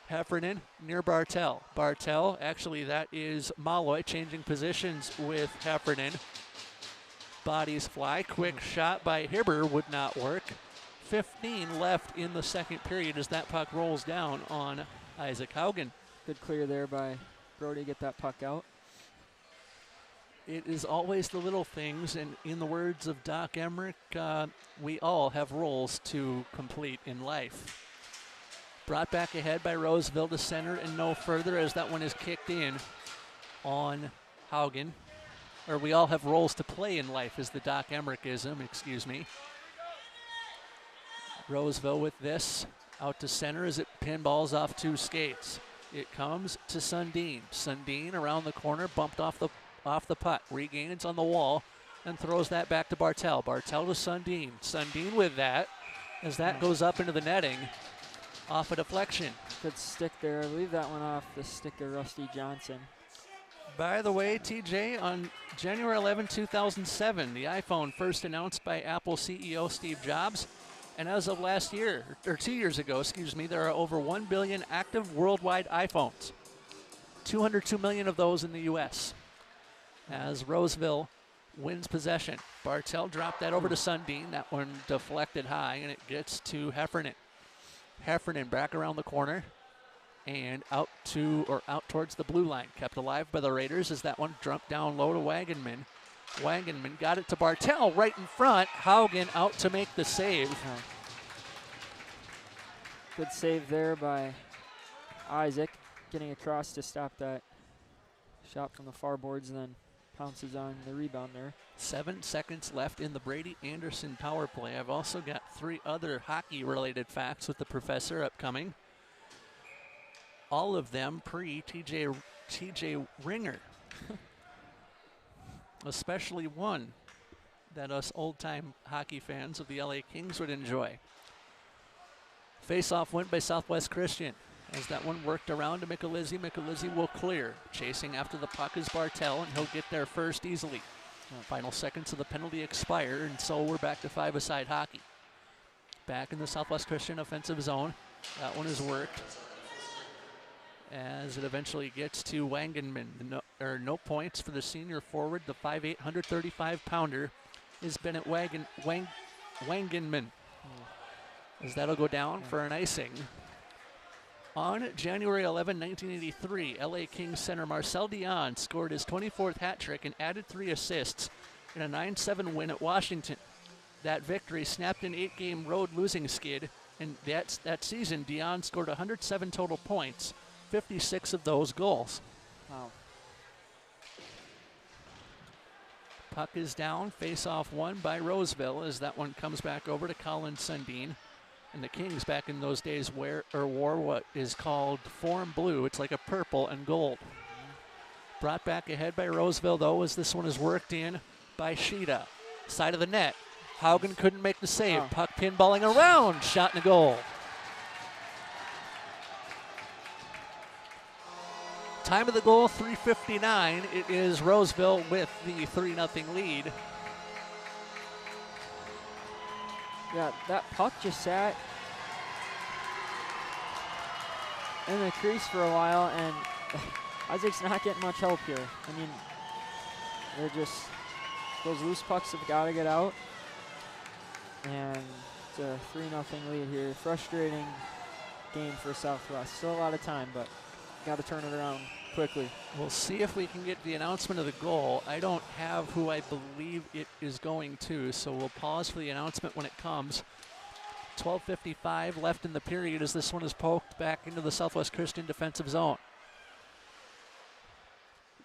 Heffernan near Bartell. Bartell, actually that is Malloy changing positions with Heffernan. Bodies fly. Quick shot by Hibber would not work. 15 left in the second period as that puck rolls down on Isaac Haugen. Good clear there by Brody, get that puck out. It is always the little things, and in the words of Doc Emmerich, we all have roles to complete in life. Brought back ahead by Roseville to center and no further as that one is kicked in on Haugen. Or we all have roles to play in life is the Doc Emmerickism, excuse me. Roseville with this, out to center as it pinballs off 2 skates. It comes to Sundin. Sundin around the corner, bumped off the puck, regains on the wall, and throws that back to Bartel. Bartel to Sundin. Sundin with that, as that goes up into the netting, off a deflection. Good stick there. I believe that one off the stick of Rusty Johnson. By the way, TJ, on January 11, 2007, the iPhone first announced by Apple CEO Steve Jobs. And as of last year, or 2 years ago, excuse me, there are over 1 billion active worldwide iPhones. 202 million of those in the U.S. As Roseville wins possession. Bartel dropped that over to Sundin. That one deflected high, and it gets to Heffernan. Heffernan back around the corner and out towards the blue line. Kept alive by the Raiders as that one dropped down low to Wagenman. Wagenman got it to Bartel right in front. Haugen out to make the save. Good save there by Isaac, getting across to stop that shot from the far boards and then pounces on the rebound there. 7 seconds left in the Brady Anderson power play. I've also got 3 other hockey-related facts with the professor upcoming. All of them pre-TJ Ringer. Especially one that us old-time hockey fans of the LA Kings would enjoy. Face-off went by Southwest Christian. As that one worked around to Michelizzi, Michelizzi will clear. Chasing after the puck is Bartel, and he'll get there first easily. Final seconds of the penalty expire, and so we're back to 5-a-side hockey. Back in the Southwest Christian offensive zone. That one is worked. As it eventually gets to Wangenman. No points for the senior forward. The 5'8", 135-pounder is Bennett Wangenman. As that'll go down for an icing. On January 11, 1983, LA Kings center Marcel Dion scored his 24th hat trick and added 3 assists in a 9-7 win at Washington. That victory snapped an 8-game road losing skid, and that season Dion scored 107 total points, 56 of those goals. Wow. Puck is down, face-off won by Roseville as that one comes back over to Colin Sundin. And the Kings back in those days wore what is called form blue. It's like a purple and gold. Brought back ahead by Roseville, though, as this one is worked in by Sheeta. Side of the net. Haugen couldn't make the save. Puck pinballing around. Shot and a goal. Time of the goal, 3:59. It is Roseville with the 3-0 lead. Yeah, that puck just sat in the crease for a while, and Isaac's not getting much help here. I mean, they're just, those loose pucks have got to get out. And it's a 3-0 lead here. Frustrating game for Southwest. Still a lot of time, but got to turn it around quickly. We'll see if we can get the announcement of the goal. I don't have who I believe it is going to, so we'll pause for the announcement when it comes. 12:55 left in the period as this one is poked back into the Southwest Christian defensive zone.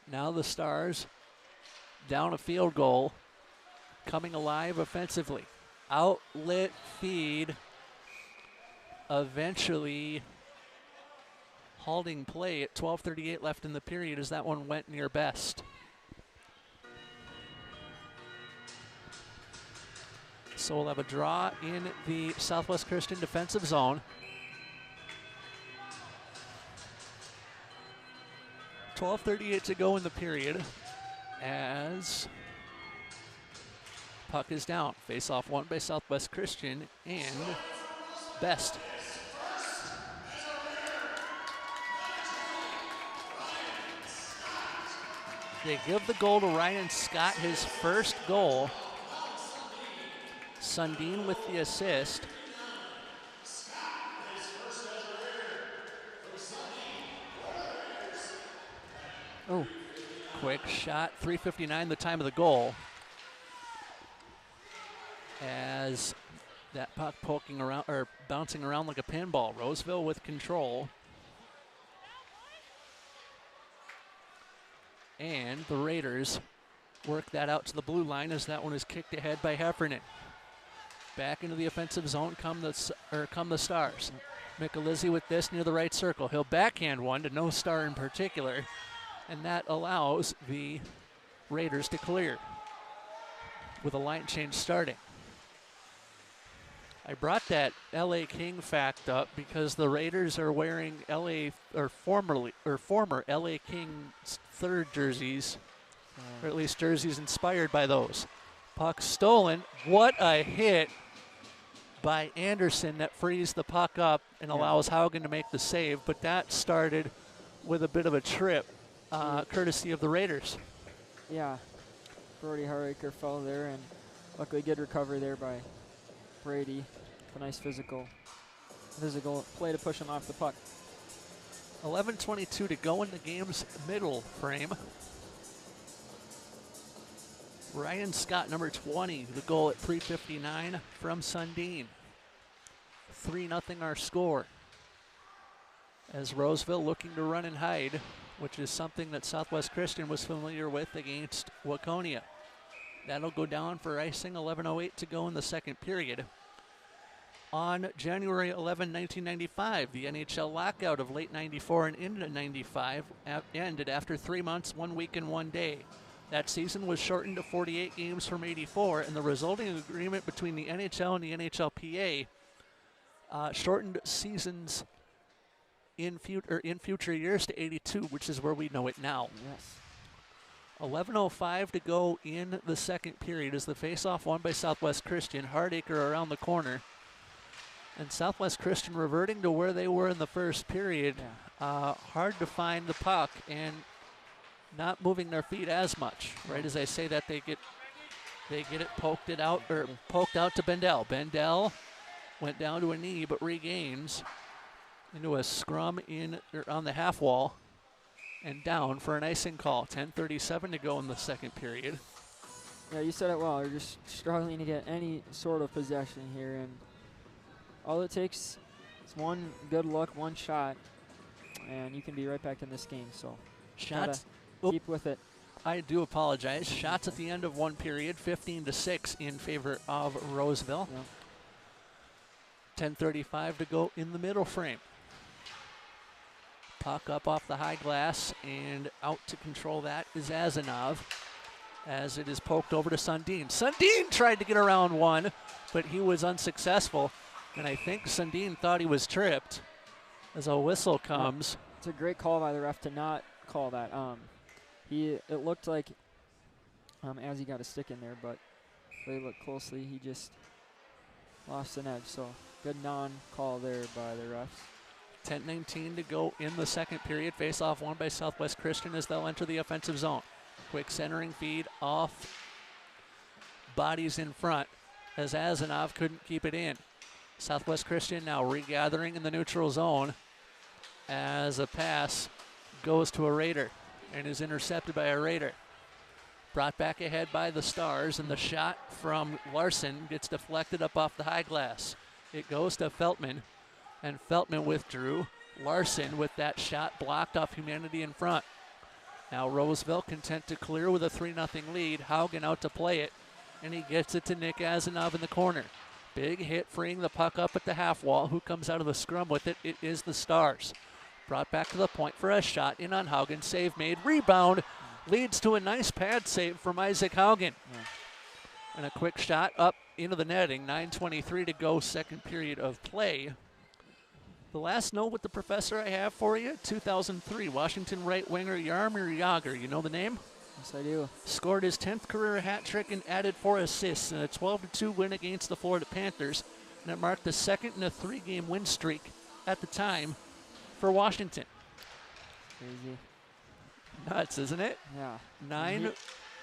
Now the Stars down a field goal, coming alive offensively. Outlet feed, eventually halting play at 12:38 left in the period as that one went near best. So we'll have a draw in the Southwest Christian defensive zone. 12:38 to go in the period as puck is down. Face-off won by Southwest Christian and Best. They give the goal to Ryan Scott, his first goal. Sundin with the assist. Oh, Quick shot, 3:59 the time of the goal. As that puck poking around or bouncing around like a pinball. Roseville with control. And the Raiders work that out to the blue line as that one is kicked ahead by Heffernan. Back into the offensive zone come the Stars. Michelizzi with this near the right circle. He'll backhand one to no star in particular, and that allows the Raiders to clear with a line change starting. I brought that LA King fact up because the Raiders are wearing former LA Kings third jerseys, or at least jerseys inspired by those. Puck stolen. What a hit by Anderson that frees the puck up and allows Haugen to make the save, but that started with a bit of a trip, courtesy of the Raiders. Yeah, Brody Haraker fell there, and luckily good recovery there by Brady. A nice physical play to push him off the puck. 11:22 to go in the game's middle frame. Ryan Scott, number 20, the goal at 3:59 from Sundin. 3-0 our score. As Roseville looking to run and hide, which is something that Southwest Christian was familiar with against Waconia. That'll go down for icing. 11:08 to go in the second period. On January 11, 1995, the NHL lockout of late 94 and into 95 ended after 3 months, 1 week, and 1 day. That season was shortened to 48 games from 84, and the resulting agreement between the NHL and the NHLPA shortened seasons in future years to 82, which is where we know it now. Yes. 11:05 to go in the second period as the faceoff won by Southwest Christian. Hardacre around the corner. And Southwest Christian reverting to where they were in the first period. Hard to find the puck and not moving their feet as much. Right as I say that, they get it poked out to Bendel. Bendel went down to a knee but regains into a scrum on the half wall and down for an icing call. 10:37 to go in the second period. Yeah, you said it well. They're just struggling to get any sort of possession here, and all it takes is one good look, one shot, and you can be right back in this game. So shots, keep with it. I do apologize. Shots at the end of one period, 15-6 in favor of Roseville. Yeah. 10:35 to go in the middle frame. Puck up off the high glass, and out to control that is Azanov as it is poked over to Sundin. Sundin tried to get around one, but he was unsuccessful. And I think Sundin thought he was tripped as a whistle comes. It's a great call by the ref to not call that. It looked like as he got a stick in there, but if they look closely, he just lost an edge. So good non-call there by the refs. 10:19 to go in the second period. Face-off won by Southwest Christian as they'll enter the offensive zone. Quick centering feed off bodies in front as Azanov couldn't keep it in. Southwest Christian now regathering in the neutral zone as a pass goes to a Raider and is intercepted by a Raider. Brought back ahead by the Stars, and the shot from Larson gets deflected up off the high glass. It goes to Feltman, and Feltman withdrew. Larson with that shot blocked off Humanity in front. Now Roseville content to clear with a 3-0 lead. Haugen out to play it, and he gets it to Nick Azanov in the corner. Big hit, freeing the puck up at the half wall. Who comes out of the scrum with it? It is the Stars. Brought back to the point for a shot in on Haugen. Save made. Rebound leads to a nice pad save from Isaac Haugen. Yeah. And a quick shot up into the netting. 9:23 to go, second period of play. The last note with the professor I have for you, 2003 Washington right winger Jaromir Jagr. You know the name? Yes, I do. Scored his 10th career hat trick and added 4 assists in a 12-2 win against the Florida Panthers, and it marked the second in a 3-game win streak at the time for Washington. Crazy. Nuts, isn't it? Yeah.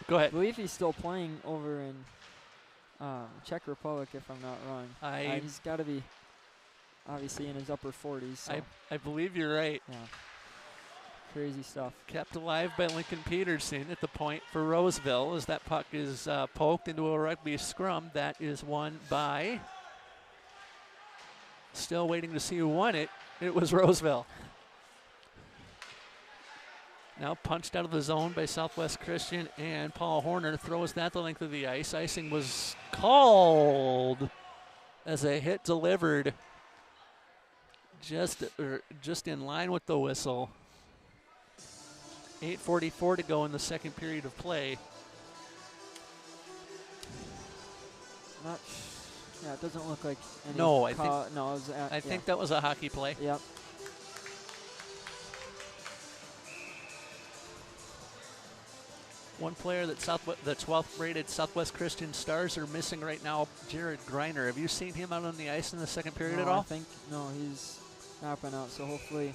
Go ahead. I believe he's still playing over in Czech Republic, if I'm not wrong. He's got to be obviously in his upper 40s. So. I believe you're right. Yeah. Crazy stuff. Kept alive by Lincoln Peterson at the point for Roseville as that puck is poked into a rugby scrum. That is won by, still waiting to see who won it. It was Roseville. Now punched out of the zone by Southwest Christian, and Paul Horner throws that the length of the ice. Icing was called as a hit delivered just in line with the whistle. 8:44 to go in the second period of play. Yeah, it doesn't look like any No, I think that was a hockey play. Yep. One player that the 12th rated Southwest Christian Stars are missing right now, Jared Greiner. Have you seen him out on the ice in the second period at all? No, he's not been out, so hopefully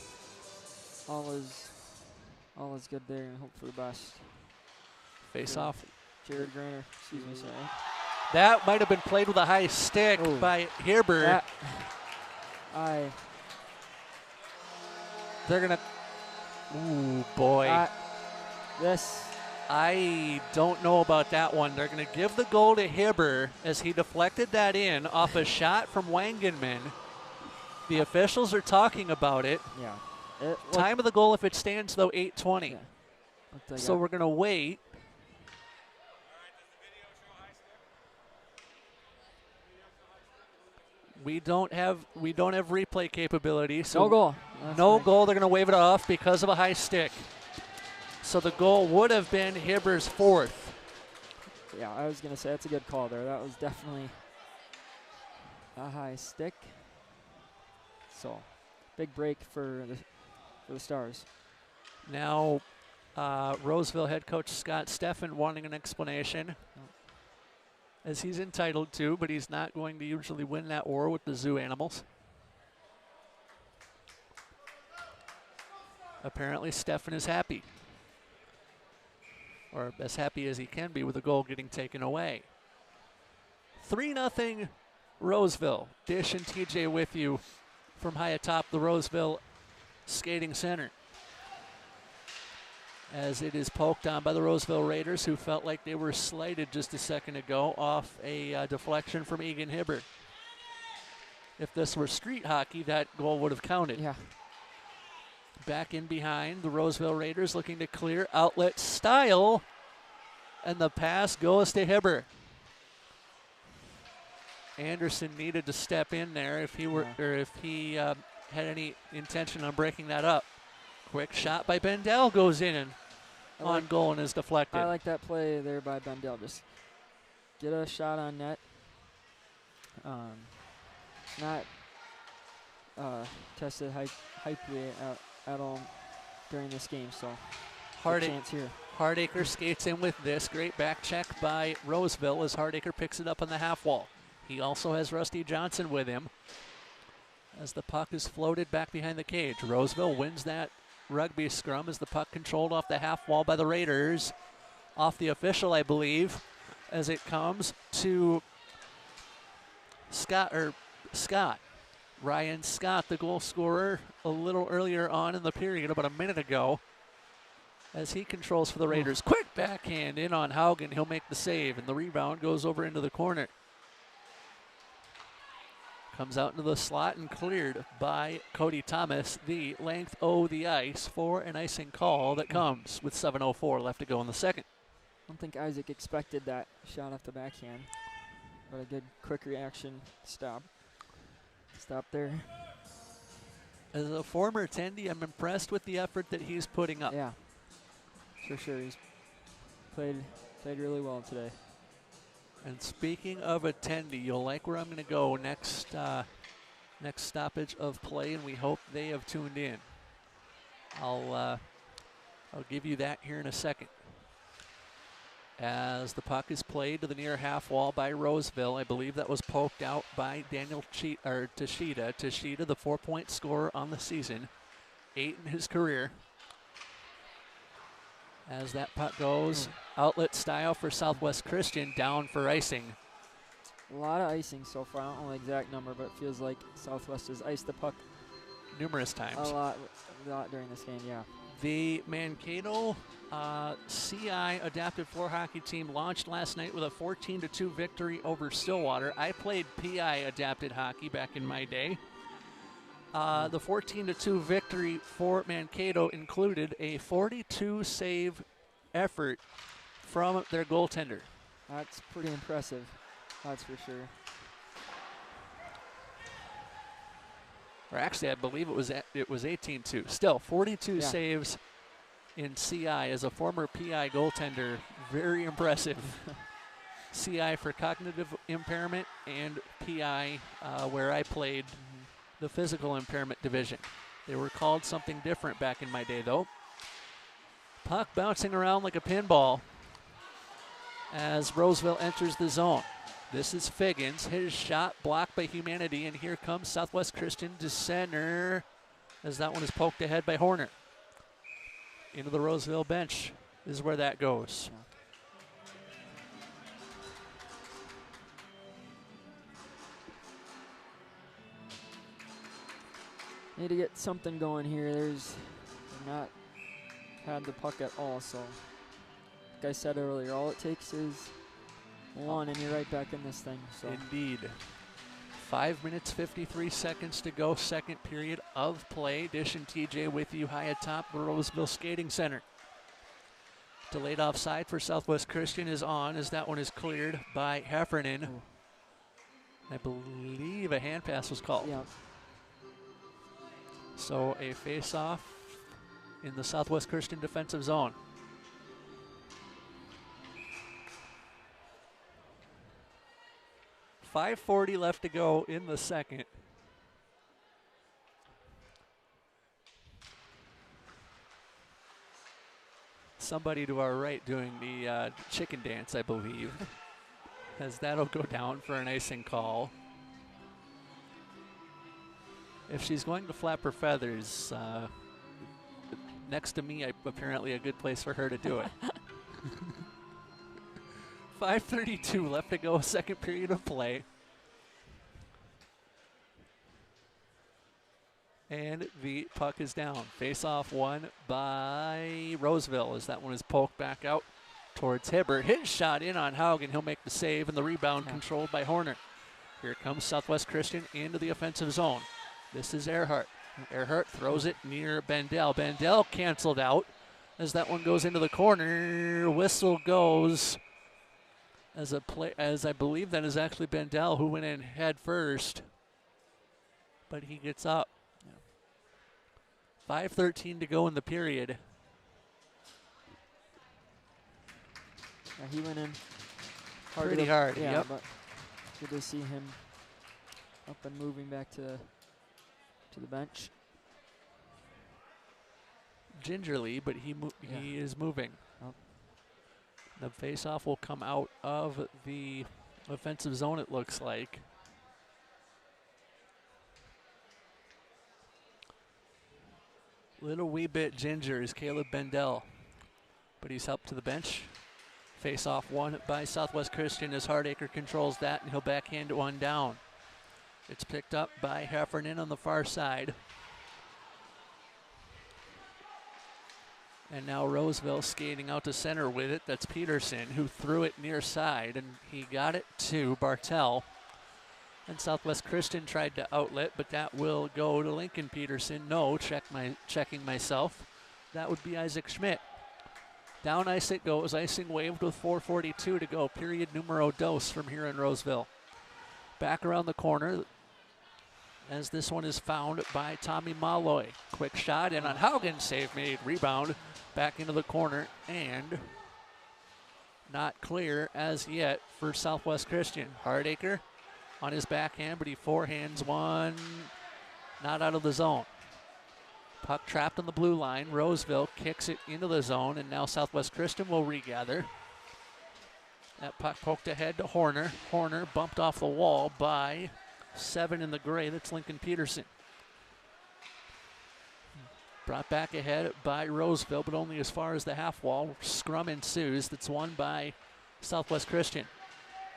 all is good there and hope for the best. Face off. Jared Greiner, excuse me, sorry. That might have been played with a high stick by Hibbert. They're going to, ooh, boy. I don't know about that one. They're going to give the goal to Hibbert as he deflected that in off a shot from Wangenman. The officials are talking about it. Yeah. Time of the goal, if it stands, though, 8:20. Yeah. So we're going to wait. We don't have replay capability. So no goal. No goal. They're going to wave it off because of a high stick. So the goal would have been Hibbert's fourth. Yeah, I was going to say that's a good call there. That was definitely a high stick. So big break for the Stars. Now Roseville head coach Scott Steffen wanting an explanation, as he's entitled to, but he's not going to usually win that war with the zoo animals. Apparently Steffen is happy, or as happy as he can be with the goal getting taken away. 3-0 Roseville. Dish and TJ with you from high atop the Roseville Skating Center, as it is poked on by the Roseville Raiders, who felt like they were slighted just a second ago off a deflection from Egan Hibbert. If this were street hockey, that goal would have counted. Yeah. Back in behind, the Roseville Raiders looking to clear outlet style, and the pass goes to Hibbert. Anderson needed to step in there if he had any intention on breaking that up. Quick shot by Bendel goes in and on goal and is deflected. I like that play there by Bendel. Just get a shot on net. Not tested hypely at all during this game, so chance here. Hardacre skates in with this. Great back check by Roseville as Hardacre picks it up on the half wall. He also has Rusty Johnson with him as the puck is floated back behind the cage. Roseville wins that rugby scrum as the puck controlled off the half wall by the Raiders. Off the official, I believe, as it comes to Scott. Ryan Scott, the goal scorer, a little earlier on in the period, about a minute ago, as he controls for the Raiders. Quick backhand in on Haugen. He'll make the save, and the rebound goes over into the corner. Comes out into the slot and cleared by Cody Thomas. The length of the ice for an icing call that comes with 7:04 left to go in the second. I don't think Isaac expected that shot off the backhand, but a good quick reaction stop. Stop there. As a former attendee, I'm impressed with the effort that he's putting up. Yeah, for sure. He's played really well today. And speaking of attendee, you'll like where I'm going to go next stoppage of play, and we hope they have tuned in. I'll give you that here in a second. As the puck is played to the near half wall by Roseville, I believe that was poked out by Daniel Tashida. Tashida, the 4-point scorer on the season, 8 in his career. As that puck goes outlet style for Southwest Christian, down for icing. A lot of icing so far. I don't know the exact number, but it feels like Southwest has iced the puck numerous times. A lot during this game, yeah. The Mankato CI Adapted Floor Hockey team launched last night with a 14-2 victory over Stillwater. I played PI Adapted Hockey back in my day. The 14-2 victory for Mankato included a 42-save effort from their goaltender. That's pretty impressive, that's for sure. Or actually, I believe it was 18-2. Still, 42 saves in CI as a former PI goaltender. Very impressive. CI for cognitive impairment and PI where I played the physical impairment division. They were called something different back in my day, though. Puck bouncing around like a pinball as Roseville enters the zone. This is Figgins. His shot blocked by Humanity, and here comes Southwest Christian to center as that one is poked ahead by Horner. Into the Roseville bench is where that goes. Need to get something going here. There's not had the puck at all, so like I said earlier, all it takes is one and you're right back in this thing. So indeed. 5 minutes, 53 seconds to go, second period of play. Dish and TJ with you high atop the Roseville Skating Center. Delayed offside for Southwest Christian is on as that one is cleared by Heffernan. Ooh. I believe a hand pass was called. Yeah. So a face-off in the Southwest Christian defensive zone. .540 left to go in the second. Somebody to our right doing the chicken dance, I believe, as that'll go down for an icing call. If she's going to flap her feathers, next to me, apparently a good place for her to do it. 5:32 left to go, second period of play. And the puck is down. Face-off won by Roseville as that one is poked back out towards Hibbert. His shot in on Haugen. He'll make the save, and the rebound controlled by Horner. Here comes Southwest Christian into the offensive zone. This is Earhart. Earhart throws it near Bendel. Bendel canceled out as that one goes into the corner. Whistle goes as I believe that is actually Bendel who went in head first, but he gets up. 5:13 to go in the period. Yeah, he went in pretty hard. Yeah, yep. But good to see him up and moving back to the bench. Gingerly, but he is moving. Oh. The face-off will come out of the offensive zone, it looks like. Little wee bit ginger is Caleb Bendel, but he's helped to the bench. Face-off won by Southwest Christian as Hardacre controls that, and he'll backhand one down. It's picked up by Heffernan on the far side. And now Roseville skating out to center with it. That's Peterson, who threw it near side, and he got it to Bartel. And Southwest Christian tried to outlet, but that will go to Lincoln Peterson. No, checking myself. That would be Isaac Schmidt. Down ice it goes. Icing waved with 4:42 to go. Period numero dos from here in Roseville. Back around the corner as this one is found by Tommy Malloy. Quick shot in on Haugen. Save made. Rebound back into the corner and not clear as yet for Southwest Christian. Hardacre on his backhand, but he forehands one. Not out of the zone. Puck trapped on the blue line. Roseville kicks it into the zone, and now Southwest Christian will regather. That puck poked ahead to Horner. Horner bumped off the wall by 7 in the gray. That's Lincoln Peterson. Brought back ahead by Roseville, but only as far as the half wall. Scrum ensues. That's won by Southwest Christian.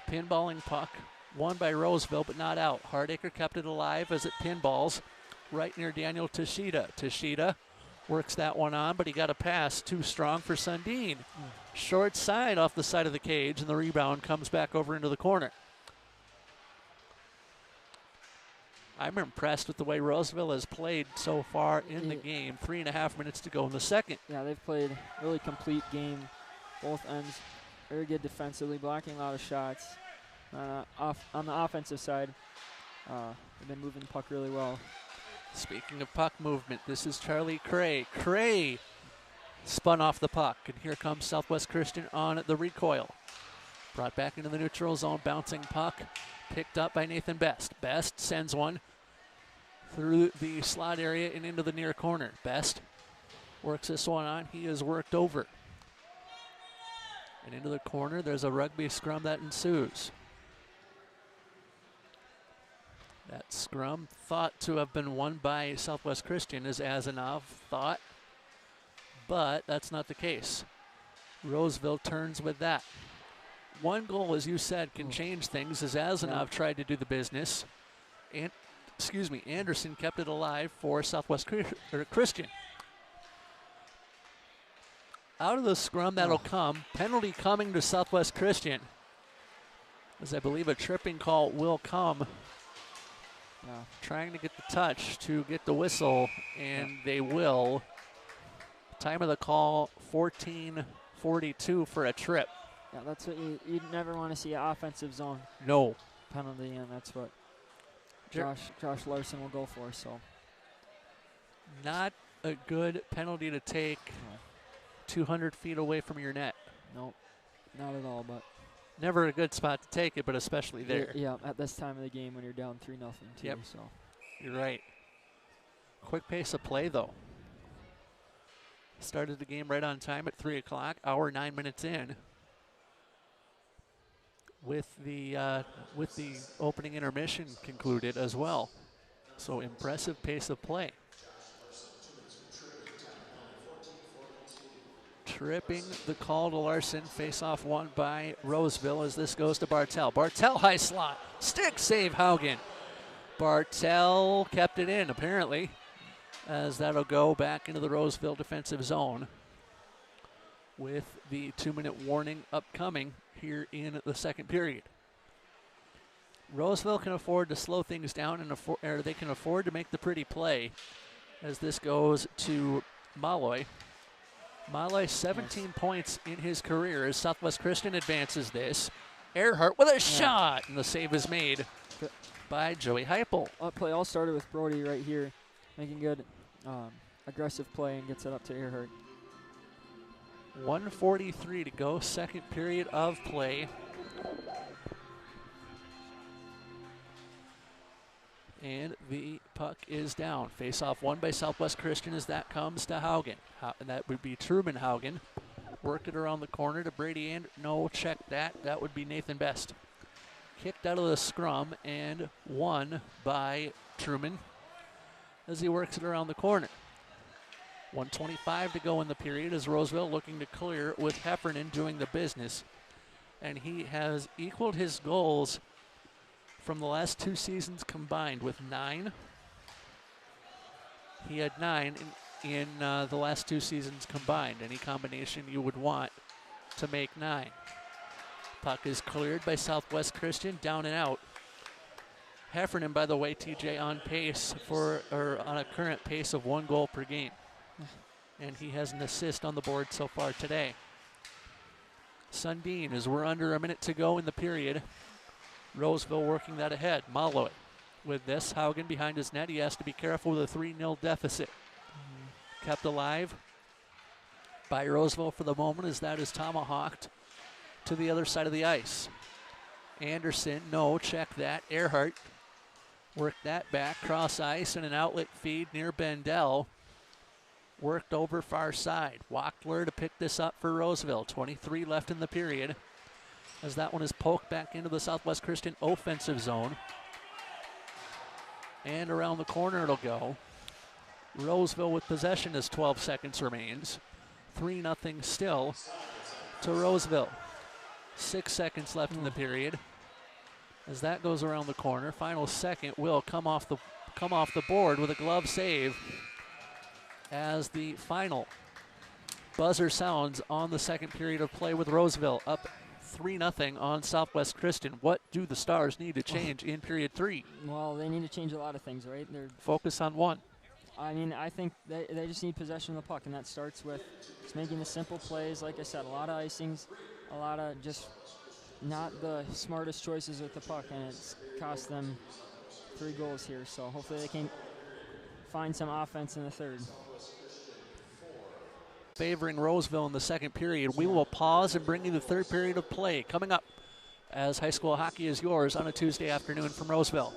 Pinballing puck. Won by Roseville, but not out. Hardacre kept it alive as it pinballs right near Daniel Tashida. Tashida Works that one on, but he got a pass too strong for Sundin. Short side off the side of the cage, and the rebound comes back over into the corner. I'm impressed with the way Roseville has played so far in the game. 3.5 minutes to go in the second. Yeah, they've played a really complete game. Both ends very good defensively, blocking a lot of shots. On the offensive side, they've been moving the puck really well. Speaking of puck movement, this is Charlie Cray. Cray spun off the puck, and here comes Southwest Christian on the recoil. Brought back into the neutral zone, bouncing puck, picked up by Nathan Best. Best sends one through the slot area and into the near corner. Best works this one on. He is worked over. And into the corner, there's a rugby scrum that ensues. That scrum thought to have been won by Southwest Christian, as Azanov thought, but that's not the case. Roseville turns with that. One goal, as you said, can change things, as Azanov tried to do the business. And, Anderson kept it alive for Southwest Christian. Out of the scrum, that'll come. Penalty coming to Southwest Christian, as I believe a tripping call will come. Trying to get the touch to get the whistle, and they will. Time of the call, 14:42 for a trip. Yeah, that's what you never want to see, an offensive zone penalty, and that's what Josh Larson will go for. So, not a good penalty to take 200 feet away from your net. Nope, not at all, but never a good spot to take it, but especially there. Yeah, at this time of the game when you're down 3-0 too. Yep. So you're right. Quick pace of play though. Started the game right on time at 3 o'clock. Hour 9 minutes in. With the opening intermission concluded as well. So impressive pace of play. Tripping the call to Larson. Face-off won by Roseville as this goes to Bartel. Bartel high slot. Stick save Haugen. Bartel kept it in apparently, as that'll go back into the Roseville defensive zone with the 2-minute warning upcoming here in the second period. Roseville can afford to slow things down, and they can afford to make the pretty play as this goes to Malloy. Malloy 17 points in his career as Southwest Christian advances this. Earhart with a shot, and the save is made by Joey Heupel. Play all started with Brody right here, making good aggressive play, and gets it up to Earhart. 1:43 to go, second period of play. And the puck is down. Face-off won by Southwest Christian as that comes to Haugen. And that would be Truman Haugen. Worked it around the corner to Brady and no, check that. That would be Nathan Best. Kicked out of the scrum and won by Truman as he works it around the corner. 1:25 to go in the period as Roseville looking to clear with Heffernan doing the business. And he has equaled his goals from the last 2 seasons combined with 9. He had 9 in the last 2 seasons combined. Any combination you would want to make 9. Puck is cleared by Southwest Christian, down and out. Heffernan, by the way, TJ on pace on a current pace of 1 goal per game. And he has an assist on the board so far today. Sundin, as we're under a minute to go in the period. Roseville working that ahead. Malloy with this. Haugen behind his net. He has to be careful with a 3-0 deficit. Kept alive by Roseville for the moment as that is tomahawked to the other side of the ice. Anderson, no, check that. Earhart worked that back. Cross ice and an outlet feed near Bendel. Worked over far side. Wachtler to pick this up for Roseville. 23 left in the period as that one is poked back into the Southwest Christian offensive zone. And around the corner it'll go. Roseville with possession as 12 seconds remains. 3-0 still to Roseville. 6 seconds left in the period as that goes around the corner. Final second will come off the board with a glove save as the final buzzer sounds on the second period of play with Roseville up 3-0 on Southwest Christian. What do the Stars need to change in period 3? Well, they need to change a lot of things, right? Focus on one. I mean, I think they just need possession of the puck, and that starts with just making the simple plays. Like I said, a lot of icings, a lot of just not the smartest choices with the puck, and it's cost them 3 goals here. So hopefully they can find some offense in the third. Favoring Roseville in the second period. We will pause and bring you the third period of play coming up as high school hockey is yours on a Tuesday afternoon from Roseville.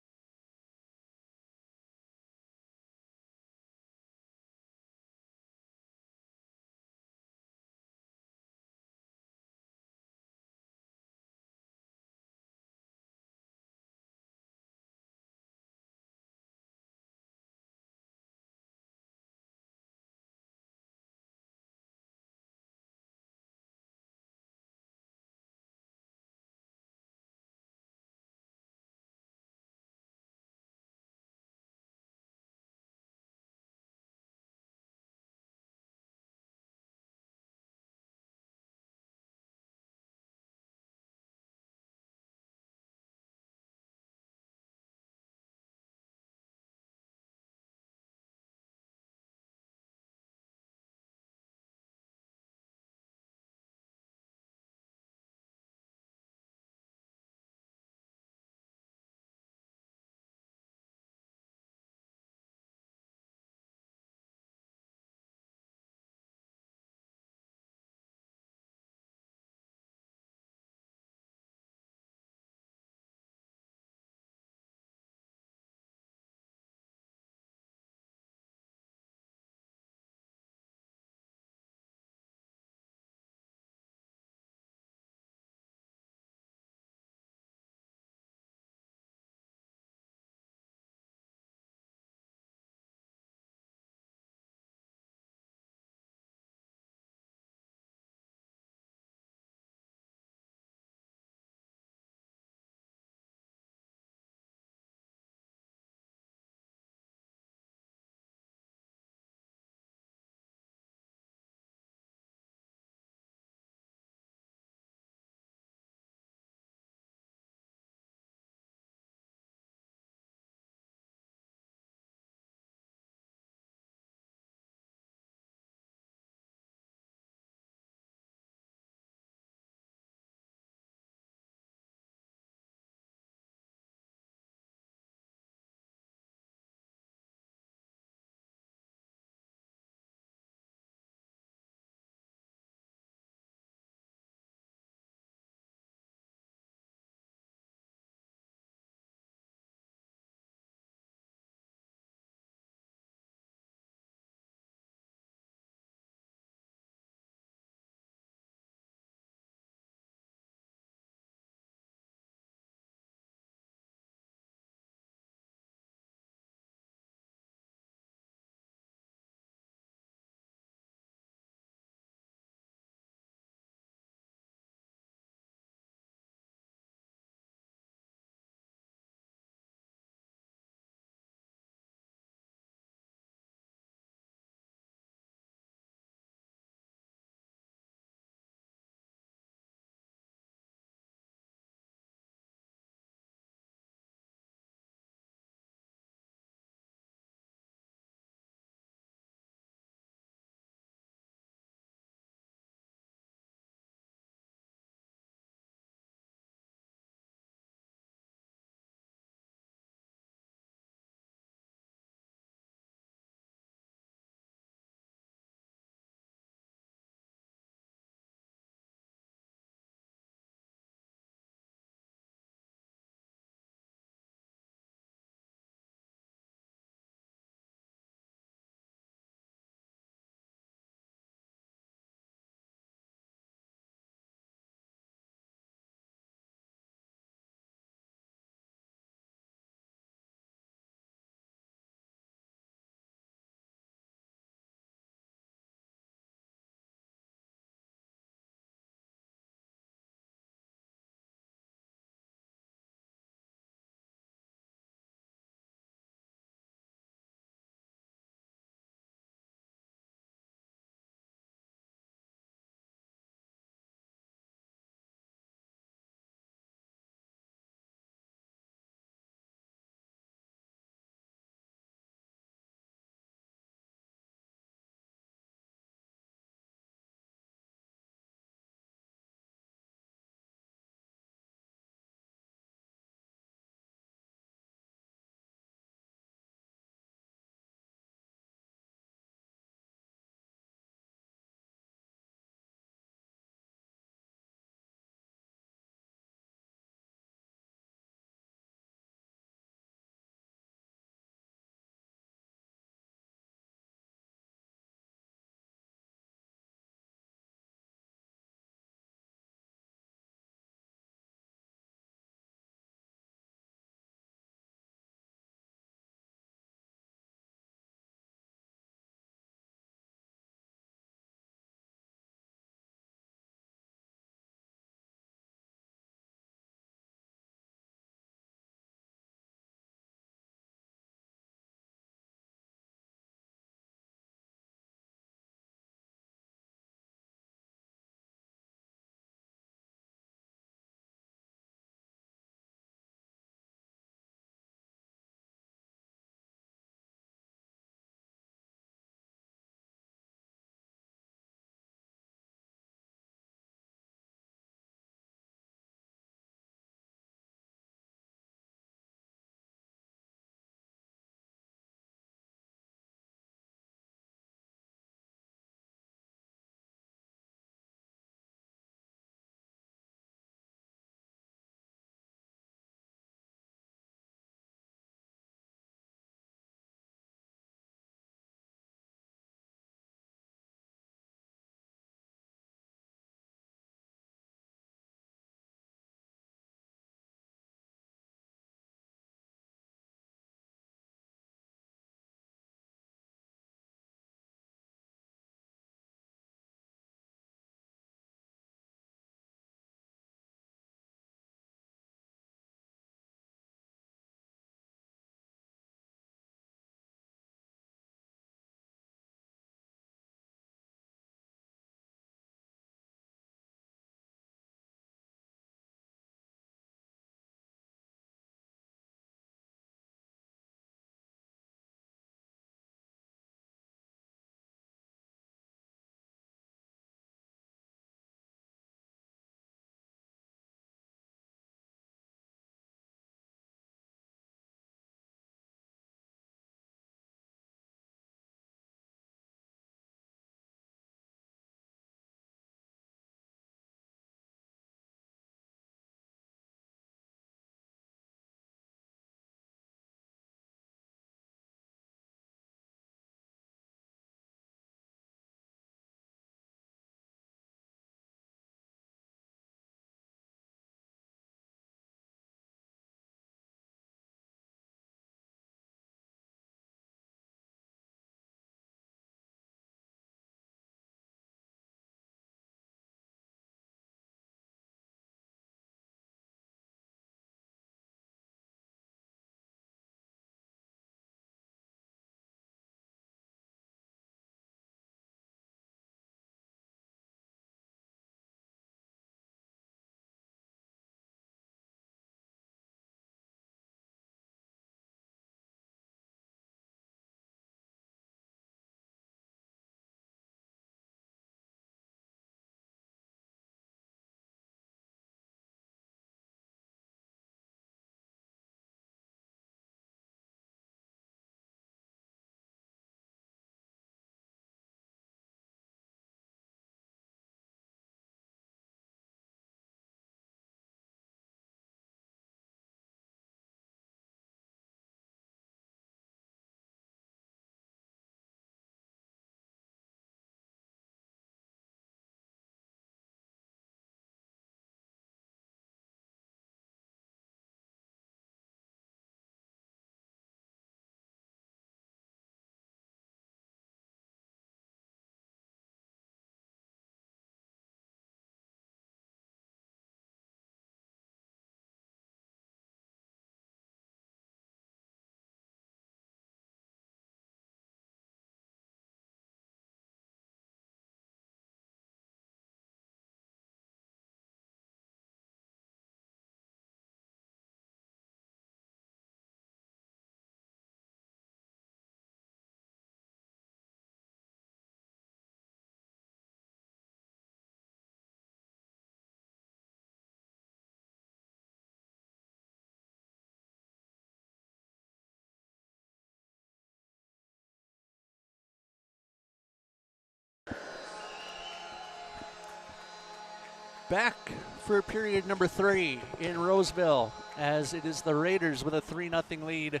Back for period number 3 in Roseville, as it is the Raiders with a 3-0 lead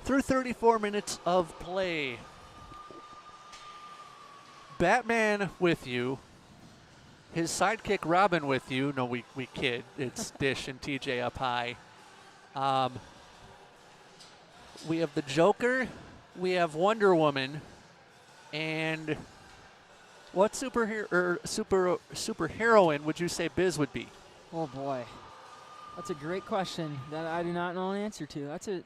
through 34 minutes of play. Batman with you. His sidekick Robin with you. No, we kid. It's Dish and TJ up high. We have the Joker. We have Wonder Woman. And what superheroine would you say Biz would be? Oh boy, that's a great question that I do not know an answer to.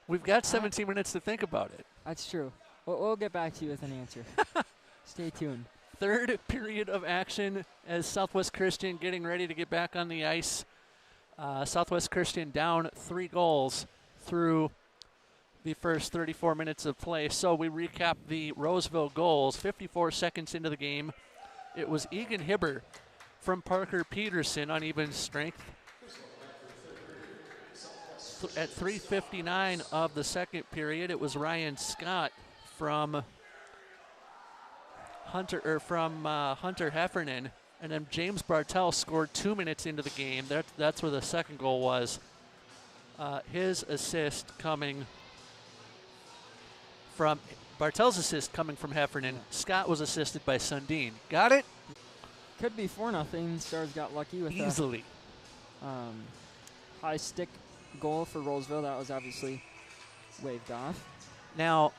We've got 17 minutes to think about it. That's true. We'll get back to you with an answer. Stay tuned. Third period of action as Southwest Christian getting ready to get back on the ice. Southwest Christian down 3 goals through the first 34 minutes of play. So we recap the Roseville goals. 54 seconds into the game, it was Egan Hibber from Parker Peterson on even strength. At 3:59 of the second period, it was Ryan Scott from Hunter Heffernan, and then James Bartel scored 2 minutes into the game. That's where the second goal was. His assist coming from Bartel's assist coming from Heffernan. Scott was assisted by Sundin. Got it? Could be 4-0. Stars got lucky with easily. High stick goal for Roseville. That was obviously waved off. Now,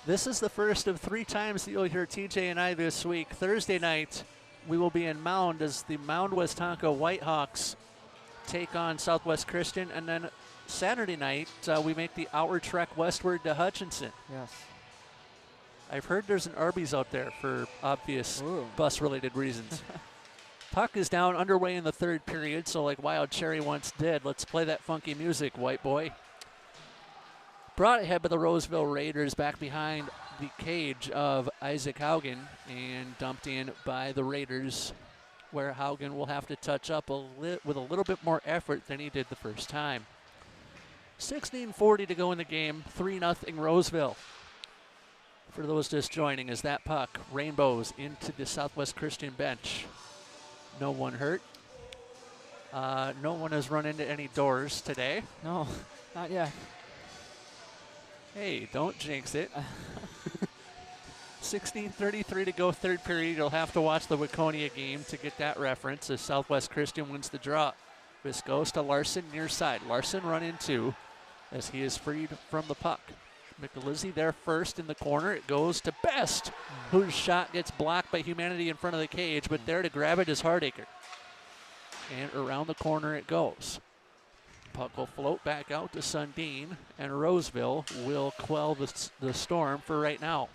this is the first of 3 times that you'll hear TJ and I this week. Thursday night, we will be in Mound as the Mound Westonka Whitehawks take on Southwest Christian, and then Saturday night, we make the hour trek westward to Hutchinson. Yes. I've heard there's an Arby's out there for obvious bus-related reasons. Puck is down, underway in the third period, so like Wild Cherry once did, let's play that funky music, white boy. Brought ahead by the Roseville Raiders, back behind the cage of Isaac Haugen, and dumped in by the Raiders, where Haugen will have to touch up with a little bit more effort than he did the first time. 16:40 to go in the game, 3-0 Roseville. For those just joining, as that puck rainbows into the Southwest Christian bench. No one hurt. No one has run into any doors today. No, not yet. Hey, don't jinx it. 16:33 to go, third period. You'll have to watch the Waconia game to get that reference as Southwest Christian wins the draw. This goes to Larson near side. Larson run into as he is freed from the puck. McAlizzi there first in the corner. It goes to Best, whose shot gets blocked by Humanity in front of the cage, but there to grab it is Hardacre. And around the corner it goes. Puck will float back out to Sundin, and Roseville will quell the storm for right now.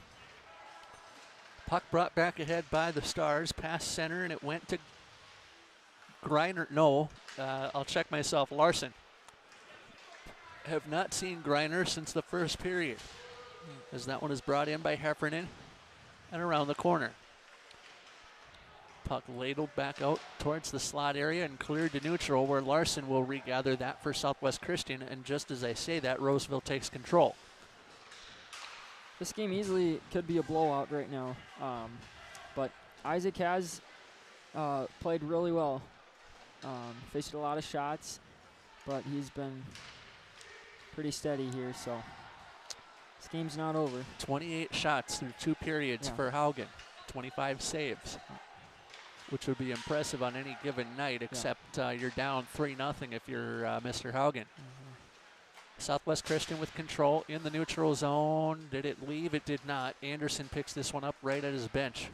Puck brought back ahead by the Stars, past center, and it went to Greiner. No, I'll check myself. Larson. Have not seen Greiner since the first period, as that one is brought in by Heffernan and around the corner. Puck ladled back out towards the slot area and cleared to neutral, where Larson will regather that for Southwest Christian, and just as I say that, Roseville takes control. This game easily could be a blowout right now, but Isaac has played really well. Faced a lot of shots, but he's been pretty steady here, so this game's not over. 28 shots through 2 periods for Haugen, 25 saves, which would be impressive on any given night, except you're down 3-0 if you're Mr. Haugen. Southwest Christian with control in the neutral zone. Did it leave? It did not. Anderson picks this one up right at his bench.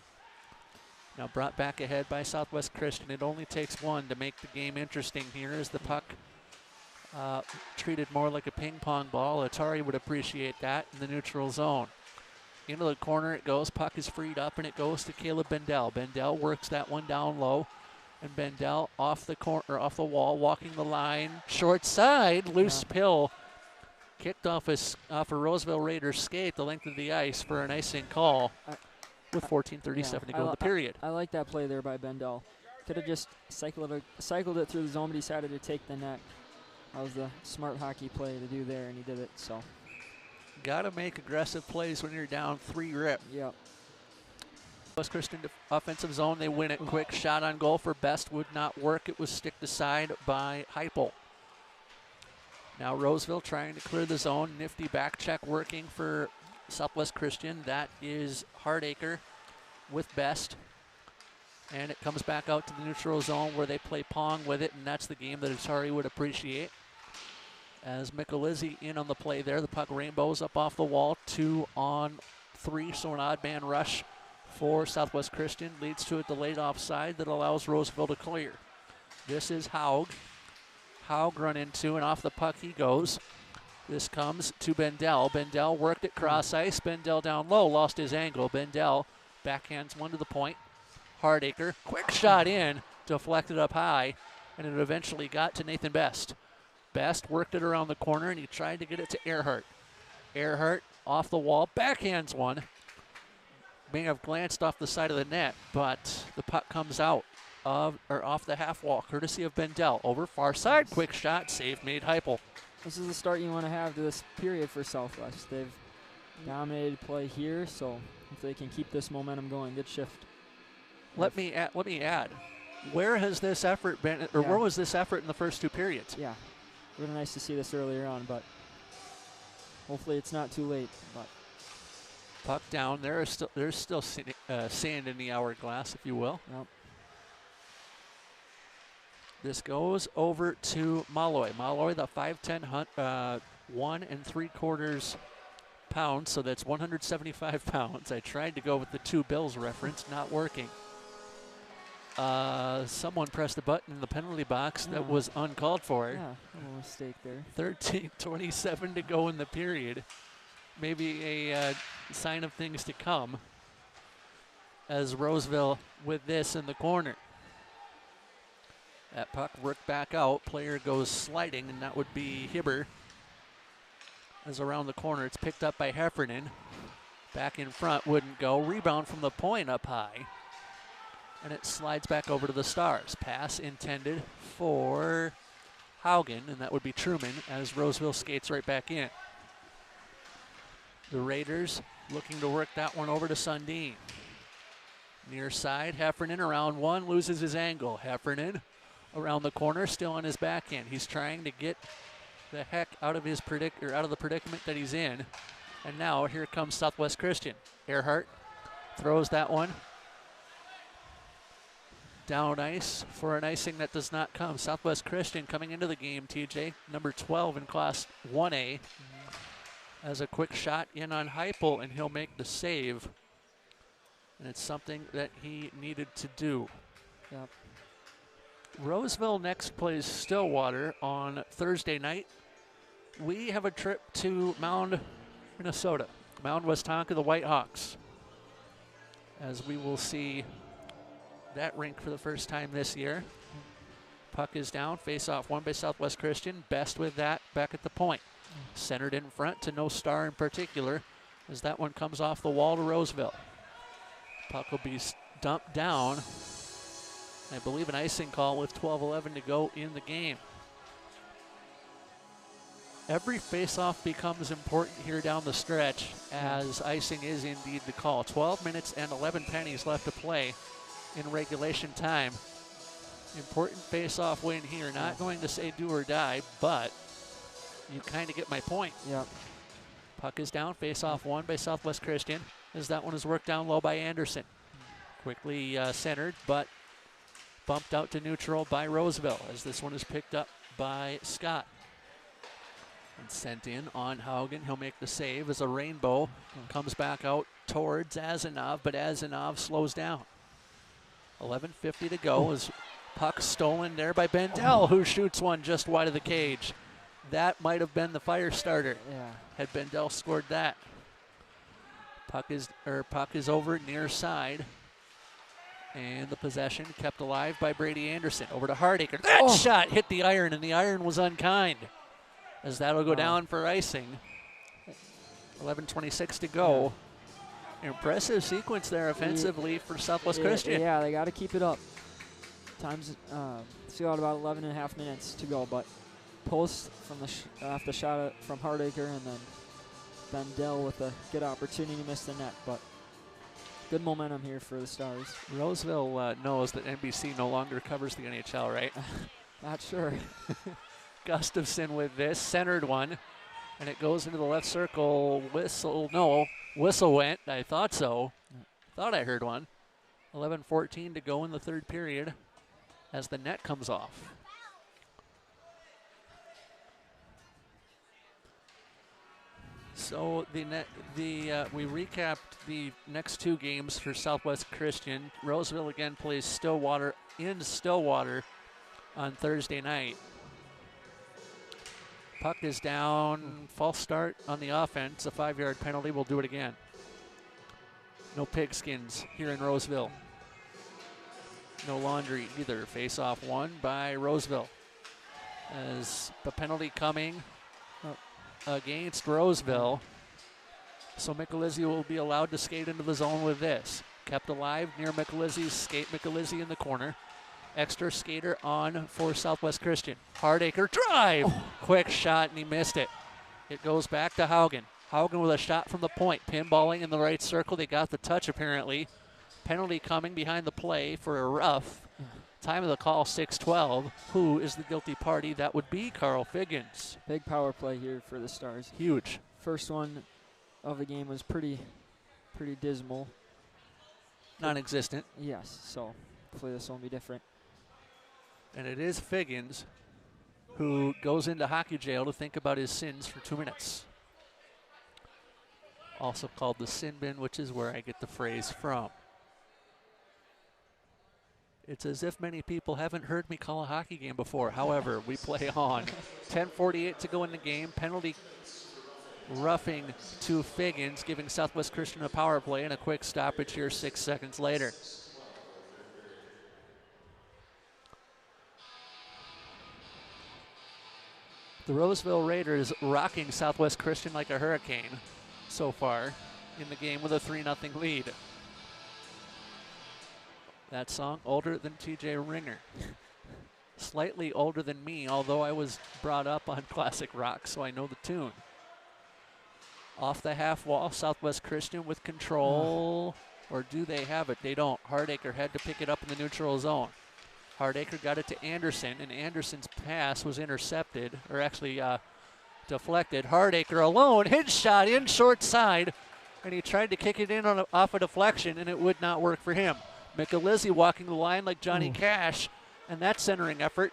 Now brought back ahead by Southwest Christian. It only takes one to make the game interesting here as the puck treated more like a ping pong ball. Atari would appreciate that in the neutral zone. Into the corner it goes. Puck is freed up and it goes to Caleb Bendel. Bendel works that one down low. And Bendel off the corner, off the wall, walking the line. Short side, loose pill. Kicked off a Roseville Raiders skate the length of the ice for an icing call with 14:37 to go in the period. I like that play there by Bendel. Could have just cycled it through the zone, but decided to take the net. That was the smart hockey play to do there, and he did it. So, got to make aggressive plays when you're down 3 rip. Yep. West Christian offensive zone. They win it quick. Shot on goal for Best would not work. It was sticked aside by Heupel. Now Roseville trying to clear the zone. Nifty back check working for Southwest Christian. That is Hardacre with Best. And it comes back out to the neutral zone where they play pong with it, and that's the game that Atari would appreciate. As Michelizzi in on the play there. The puck rainbows up off the wall. 2 on 3, so an odd man rush for Southwest Christian leads to a delayed offside that allows Roseville to clear. This is Haug. Haug run into, and off the puck he goes. This comes to Bendel. Bendel worked at cross ice. Bendel down low, lost his angle. Bendel backhands one to the point. Hardacre, quick shot in, deflected up high, and it eventually got to Nathan Best. Best worked it around the corner, and he tried to get it to Earhart. Earhart off the wall, backhands one. May have glanced off the side of the net, but the puck comes out off the half wall, courtesy of Bendel. Over far side, quick shot, save made Heupel. This is the start you want to have to this period for Southwest. They've dominated play here, so if they can keep this momentum going, good shift. Let me add. Where has this effort been, or where was this effort in the first 2 periods? Yeah, really nice to see this earlier on, but hopefully it's not too late. But puck down. There's still sand in the hourglass, if you will. Yep. This goes over to Malloy. Malloy, the 5'10", 1 3/4 pounds, so that's 175 pounds. I tried to go with the 2 Bills reference, not working. Someone pressed a button in the penalty box that was uncalled for. Yeah, a little mistake there. 13:27 to go in the period. Maybe a sign of things to come as Roseville with this in the corner. That puck worked back out. Player goes sliding, and that would be Hibber. As around the corner, it's picked up by Heffernan. Back in front, wouldn't go. Rebound from the point up high. And it slides back over to the Stars. Pass intended for Haugen, and that would be Truman as Roseville skates right back in. The Raiders looking to work that one over to Sundin. Near side, Heffernan around one, loses his angle. Heffernan around the corner, still on his backhand. He's trying to get the heck out of his out of the predicament that he's in. And now here comes Southwest Christian. Earhart throws that one down ice for an icing that does not come. Southwest Christian coming into the game, TJ, number 12 in Class 1A, as a quick shot in on Heupel, and he'll make the save. And it's something that he needed to do. Yep. Roseville next plays Stillwater on Thursday night. We have a trip to Mound, Minnesota. Mound Westonka, the Whitehawks, as we will see that rink for the first time this year. Puck is down, face-off won by Southwest Christian. Best with that back at the point. Centered in front to no star in particular, as that one comes off the wall to Roseville. Puck will be dumped down. I believe an icing call with 12:11 to go in the game. Every face-off becomes important here down the stretch, as icing is indeed the call. 12 minutes and 11 pennies left to play in regulation time. Important face-off win here. Not going to say do or die, but you kind of get my point. Yep. Puck is down, face-off won by Southwest Christian, as that one is worked down low by Anderson. Quickly centered, but bumped out to neutral by Roseville, as this one is picked up by Scott. And sent in on Haugen. He'll make the save as a rainbow comes back out towards Azanov, but Azanov slows down. 11:50 to go as puck stolen there by Bendel, who shoots one just wide of the cage. That might have been the fire starter had Bendel scored that. Puck is over near side. And the possession kept alive by Brady Anderson. Over to Hardacre. That shot hit the iron, and the iron was unkind, as that'll go down for icing. 11:26 to go. Impressive sequence there offensively for Southwest Christian. Yeah, they got to keep it up. Time's still got about 11 and a half minutes to go, but post from off the shot from Hardacre, and then Bendel with a good opportunity to miss the net, but Good momentum here for the Stars. Roseville knows that NBC no longer covers the NHL, right? Not sure. Gustafson with this, centered one, and it goes into the left circle. Whistle went. I thought so. Thought I heard one. 11:14 to go in the third period as the net comes off. So we recapped the next two games for Southwest Christian. Roseville again plays Stillwater in Stillwater on Thursday night. Puck is down, false start on the offense, a 5-yard penalty. We'll do it again. No pigskins here in Roseville. No laundry either. Face off won by Roseville. As the penalty coming against Roseville. So Michelizzi will be allowed to skate into the zone with this. Kept alive near Michelizzi's skate. Michelizzi in the corner. Extra skater on for Southwest Christian. Hardacre drive. Quick shot and he missed it. It goes back to Haugen. Haugen with a shot from the point. Pinballing in the right circle. They got the touch apparently. Penalty coming behind the play for a rough. Time of the call, 6:12. Who is the guilty party? That would be Carl Figgins. Big power play here for the Stars. Huge. First one of the game was pretty dismal. Non-existent. Yes, so hopefully this one will be different. And it is Figgins who goes into hockey jail to think about his sins for 2 minutes. Also called the sin bin, which is where I get the phrase from. It's as if many people haven't heard me call a hockey game before. However, we play on. 10:48 to go in the game. Penalty roughing to Figgins, giving Southwest Christian a power play and a quick stoppage here 6 seconds later. The Roseville Raiders rocking Southwest Christian like a hurricane so far in the game with a 3-0 lead. That song, older than TJ Ringer. Slightly older than me, although I was brought up on classic rock, so I know the tune. Off the half wall, Southwest Christian with control. Or do they have it? They don't. Hardacre had to pick it up in the neutral zone. Hardacre got it to Anderson, and Anderson's pass was intercepted, or actually deflected. Hardacre alone, his shot in short side, and he tried to kick it in off a deflection, and it would not work for him. Michelizzi walking the line like Johnny Cash, and that centering effort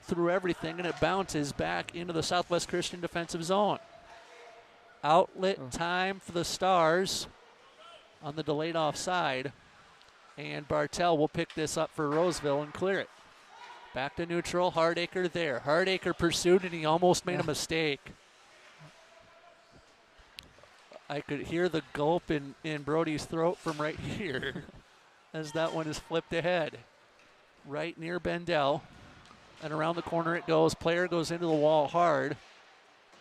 threw everything, and it bounces back into the Southwest Christian defensive zone. Outlet time for the Stars on the delayed offside, and Bartell will pick this up for Roseville and clear it. Back to neutral, Hardacre there. Hardacre pursued, and he almost made a mistake. I could hear the gulp in Brody's throat from right here. As that one is flipped ahead. Right near Bendel. And around the corner it goes. Player goes into the wall hard.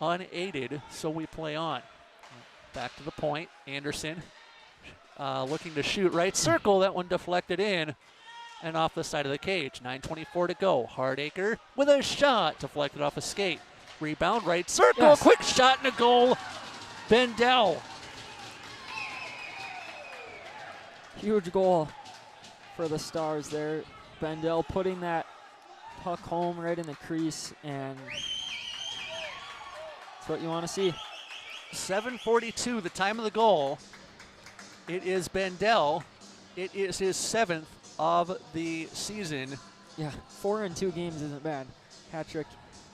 Unaided, so we play on. Back to the point. Anderson looking to shoot right circle. That one deflected in and off the side of the cage. 9:24 to go. Hardacre with a shot. Deflected off a skate. Rebound right circle. Yes. Quick shot and a goal. Bendel. Huge goal for the Stars there. Bendel putting that puck home right in the crease, and that's what you want to see. 7:42, the time of the goal. It is Bendel. It is his 7th of the season. Yeah, 4 in 2 games isn't bad. Hat trick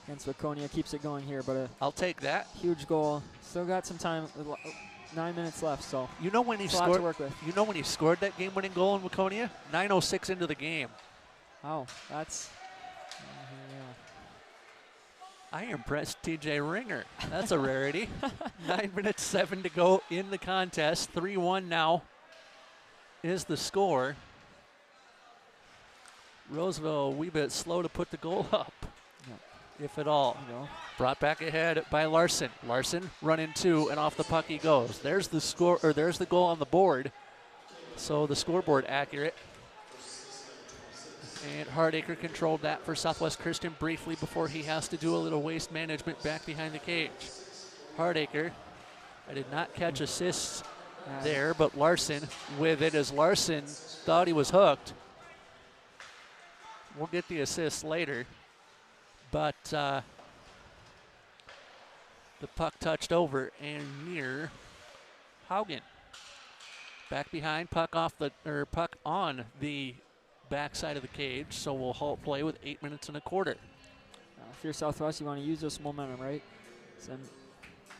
against Waconia keeps it going here, but I'll take that. huge goal. Still got some time, 9 minutes left, so You know when he a lot scored? to work with. You know when he scored that game-winning goal in Waconia? 9:06 into the game. Oh, that's I impressed TJ Ringer. That's a rarity. 9 minutes 7 to go in the contest. 3-1 now is the score. Roseville a wee bit slow to put the goal up, if at all. Brought back ahead by Larson. Larson running 2, and off the puck he goes. There's the score, or there's the goal on the board. So the scoreboard accurate. And Hardacre controlled that for Southwest Christian briefly before he has to do a little waste management back behind the cage. Hardacre, I did not catch assists there, but Larson with it as Larson thought he was hooked. We'll get the assist later, but the puck touched over and near Haugen. Back behind, puck on the backside of the cage, so we'll halt play with 8 minutes and a quarter. If you're Southwest, you want to use this momentum, right?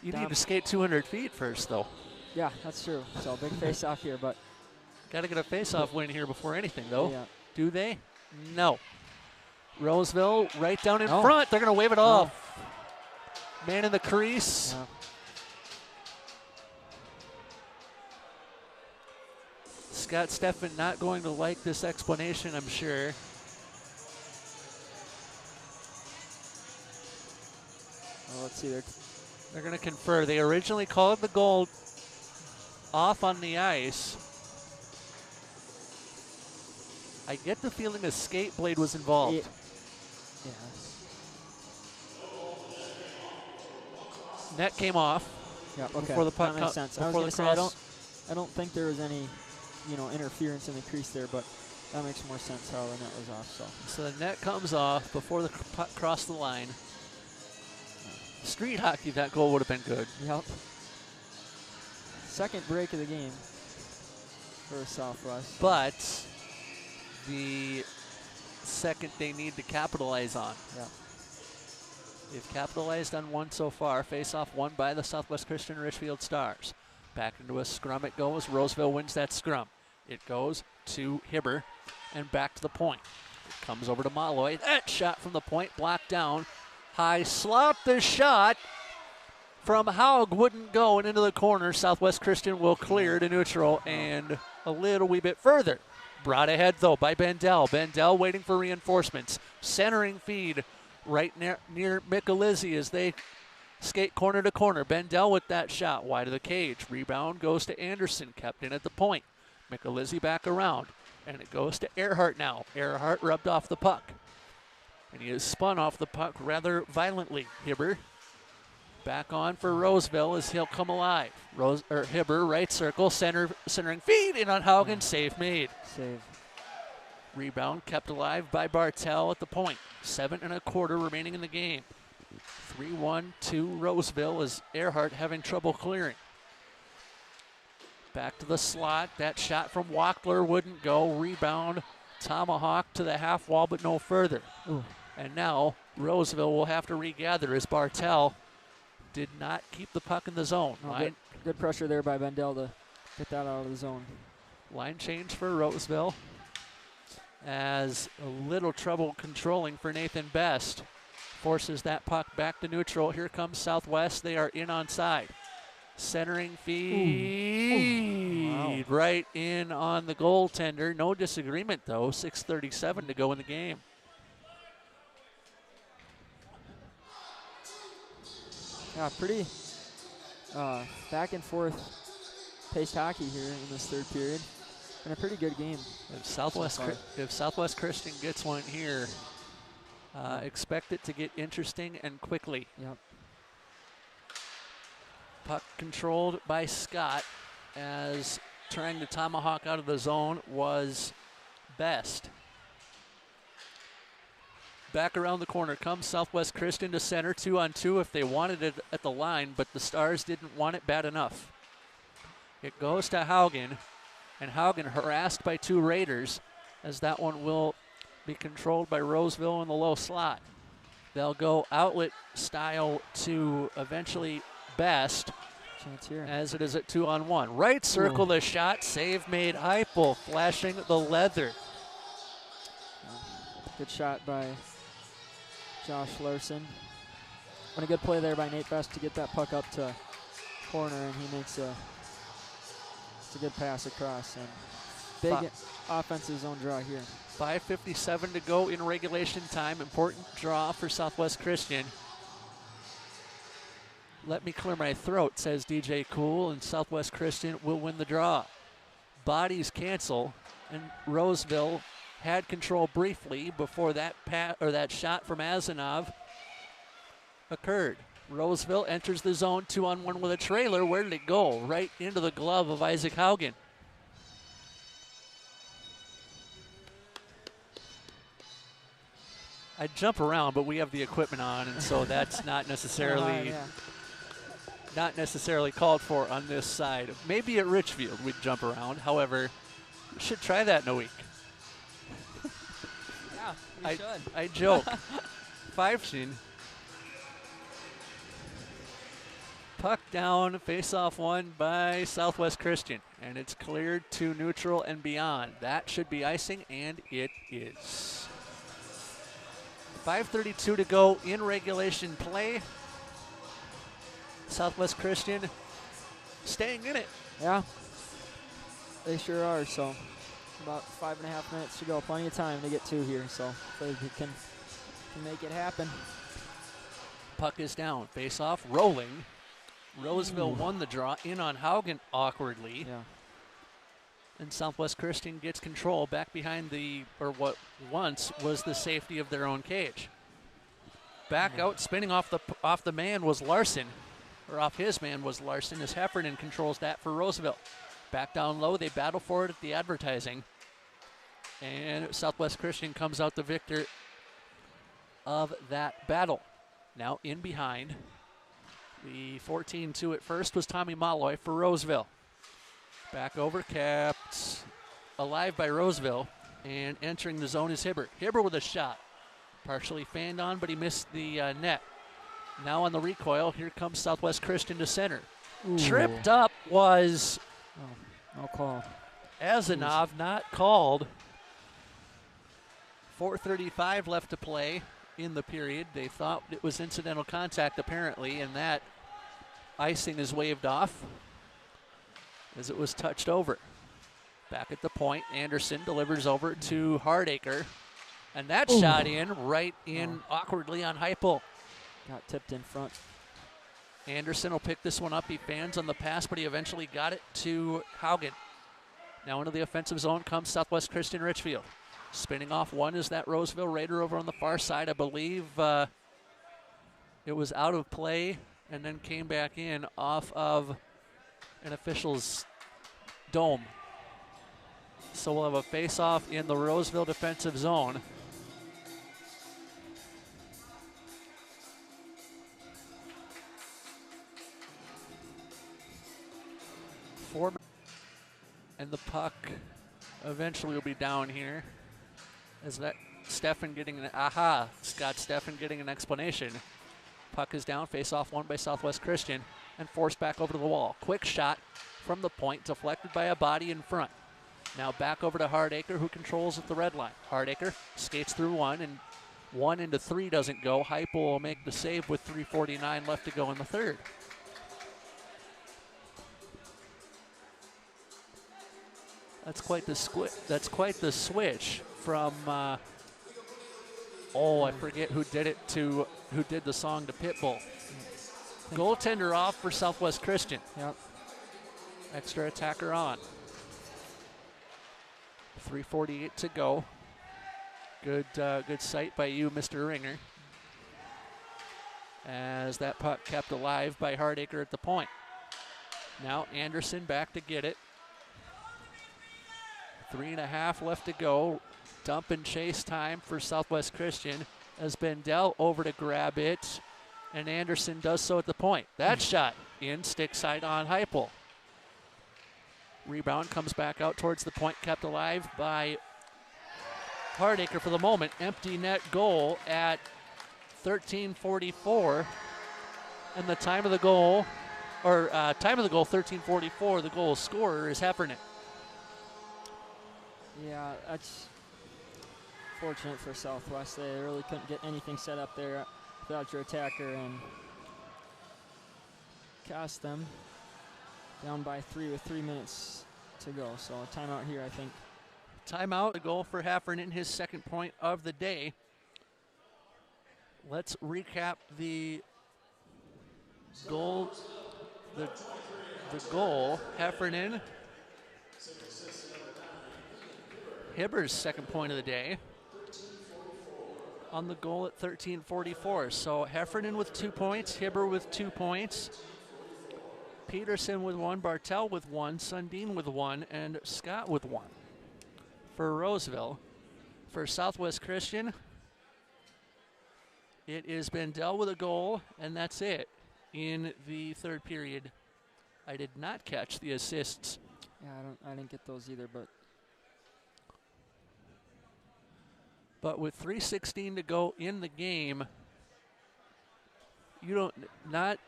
You need to skate 200 feet first, though. Yeah, that's true. So big face-off here, but got to get a face-off win here before anything, though. Yeah. Do they? No. Roseville right down in front. They're going to wave it off. Man in the crease. Yeah. Scott Steffen not going to like this explanation, I'm sure. Well, let's see. They're going to confer. They originally called the goal off on the ice. I get the feeling a skate blade was involved. Yeah. Net came off. Yeah. Okay. Before the puck that makes sense. I was going to say I don't think there was any, interference in the crease there, but that makes more sense how the net was off. So the net comes off before the puck crossed the line. Street hockey, that goal would have been good. Yep. Second break of the game for Southwest. But the second they need to capitalize on. Yeah. They've capitalized on one so far. Face-off won by the Southwest Christian Richfield Stars. Back into a scrum it goes. Roseville wins that scrum. It goes to Hibber and back to the point. It comes over to Malloy. That shot from the point blocked down. High slot the shot from Haug wouldn't go and into the corner. Southwest Christian will clear to neutral and a little wee bit further. Brought ahead though by Bendel. Bendel waiting for reinforcements. Centering feed right near Michelizzi as they skate corner to corner. Bendel with that shot wide of the cage. Rebound goes to Anderson, kept in at the point. Michelizzi back around and it goes to Earhart now. Earhart rubbed off the puck. And he is spun off the puck rather violently. Hibber back on for Roseville as he'll come alive. Hibber, right circle, centering feed in on Haugen. Save made. Save. Rebound kept alive by Bartel at the point. 7 1/4 remaining in the game. 3-1 to Roseville as Earhart having trouble clearing. Back to the slot. That shot from Wackler wouldn't go. Rebound. Tomahawk to the half wall, but no further. Ooh. And now Roseville will have to regather as Bartel did not keep the puck in the zone. Good pressure there by Bendel to get that out of the zone. Line change for Roseville as a little trouble controlling for Nathan Best. Forces that puck back to neutral. Here comes Southwest. They are in on side. Centering feed. Wow. Right in on the goaltender. No disagreement though. 6:37 to go in the game. Yeah, pretty back and forth paced hockey here in this third period. And a pretty good game. If Southwest Christian gets one here, expect it to get interesting and quickly. Yep. Puck controlled by Scott as trying to tomahawk out of the zone was Best. Back around the corner comes Southwest Christian to center, 2-on-2 if they wanted it at the line, but the Stars didn't want it bad enough. It goes to Haugen, and Haugen harassed by 2 Raiders as that one will be controlled by Roseville in the low slot. They'll go outlet style to eventually Best Chance here. as it is at 2-on-1. Right circle the shot, save made. Heupel flashing the leather. Good shot by Josh Larson. And a good play there by Nate Best to get that puck up to corner, and he makes it's a good pass across. And big offensive zone draw here. 5:57 to go in regulation time. Important draw for Southwest Christian. Let me clear my throat, says DJ Cool, and Southwest Christian will win the draw. Bodies cancel, and Roseville had control briefly before that shot from Azanov occurred. Roseville enters the zone 2-on-1 with a trailer. Where did it go? Right into the glove of Isaac Haugen. I jump around, but we have the equipment on, and so that's not necessarily called for on this side. Maybe at Richfield we'd jump around. However, we should try that in a week. Yeah, we should. I joke. 5-shin. Puck down, face-off won by Southwest Christian, and it's cleared to neutral and beyond. That should be icing, and it is. 5:32 to go in regulation play. Southwest Christian staying in it. Yeah, they sure are. So about 5.5 minutes to go. Plenty of time to get 2 here. So hopefully we can make it happen. Puck is down. Face off, rolling. Roseville won the draw in on Haugen awkwardly. Yeah. And Southwest Christian gets control back behind what once was the safety of their own cage. Back out, spinning off the man was Larson, or off his man was Larson, as Heffernan controls that for Roseville. Back down low, they battle for it at the advertising. And Southwest Christian comes out the victor of that battle. Now in behind. The 14-2 at first was Tommy Malloy for Roseville. Back over, kept alive by Roseville, and entering the zone is Hibbert. Hibbert with a shot. Partially fanned on, but he missed the net. Now on the recoil, here comes Southwest Christian to center. Ooh. Tripped up was no call. Azanov, not called. 4:35 left to play in the period. They thought it was incidental contact apparently, and that icing is waved off as it was touched over. Back at the point, Anderson delivers over to Hardacre, and that shot in right in awkwardly on Heupel. Got tipped in front. Anderson will pick this one up. He fans on the pass, but he eventually got it to Haugen. Now into the offensive zone comes Southwest Christian Richfield. Spinning off one is that Roseville Raider over on the far side. I believe it was out of play and then came back in off of an official's dome. So we'll have a face-off in the Roseville defensive zone. And the puck eventually will be down here. Is that Stefan getting an Scott Stefan getting an explanation. Puck is down, face-off won by Southwest Christian, and forced back over to the wall. Quick shot from the point, deflected by a body in front. Now back over to Hardacre, who controls at the red line. Hardacre skates through one, and 1 into 3 doesn't go. Heupel will make the save with 3:49 left to go in the third. That's quite the switch from I forget who did the song to Pitbull. Goaltender off for Southwest Christian. Yep. Extra attacker on. 3:48 to go. Good sight by you, Mr. Ringer. As that puck kept alive by Hardacre at the point. Now Anderson back to get it. 3.5 left to go. Dump and chase time for Southwest Christian as Bendel over to grab it, and Anderson does so at the point. That shot in, stick side on Heupel. Rebound comes back out towards the point, kept alive by Hardacre for the moment. Empty net goal at 13:44, and the time of the goal, 13:44. The goal scorer is Heffernan. Yeah, that's fortunate for Southwest. They really couldn't get anything set up there without your attacker, and cost them down by 3 with 3 minutes to go. So a timeout here, I think. Timeout, a goal for Heffernan, his second point of the day. Let's recap the goal. The goal, Heffernan. Hibber's second point of the day. on the goal at 13:44. So Heffernan with 2 points, Hibber with 2 points, Peterson with 1, Bartel with 1, Sundin with 1, and Scott with 1. For Roseville, for Southwest Christian, it is Bendel with a goal, and that's it in the third period. I did not catch the assists. Yeah, I didn't get those either, But with 3:16 to go in the game, not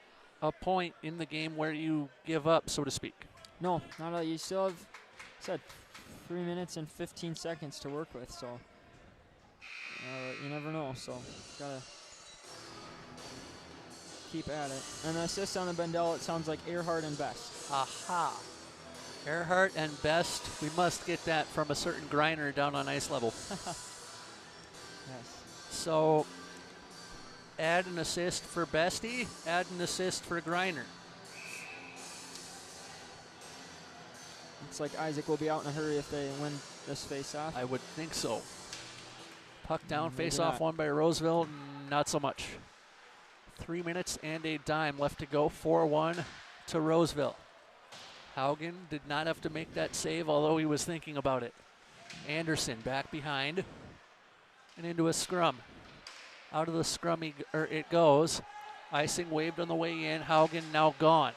a point in the game where you give up, so to speak. no, not all. You still have, said, 3 minutes and 15 seconds to work with, so you never know. So gotta keep at it. And the assist on the Bendel, it sounds like Earhart and Best. Aha. Earhart and Best. We must get that from a certain Griner down on ice level. Yes. So add an assist for Bestie, add an assist for Griner. Looks like Isaac will be out in a hurry if they win this face-off. I would think so. Puck down, Maybe face-off not. won by Roseville, not so much. 3 minutes and a dime left to go, 4-1 to Roseville. Haugen did not have to make that save, although he was thinking about it. Anderson back behind and into a scrum. Out of the scrum it goes. Icing waved on the way in. Haugen now gone.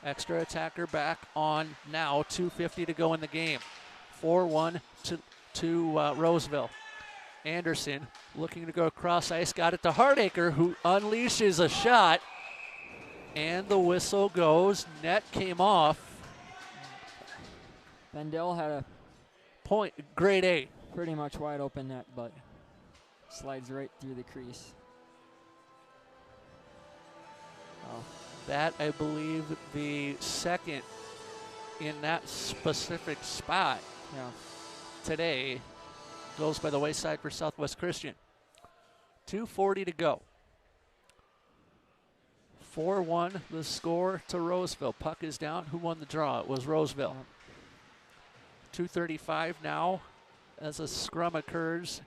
Extra attacker back on now. 2:50 to go in the game. 4-1 to Roseville. Anderson looking to go across ice. Got it to Hardacre, who unleashes a shot. And the whistle goes. Net came off. Bendel had a Point, grade A. pretty much wide open net, but slides right through the crease. Oh, That, I believe, the second in that specific spot yeah. today goes by the wayside for Southwest Christian. 2:40 to go. 4-1 the score to Roseville. Puck is down. Who won the draw? It was Roseville. 2:35 now as a scrum occurs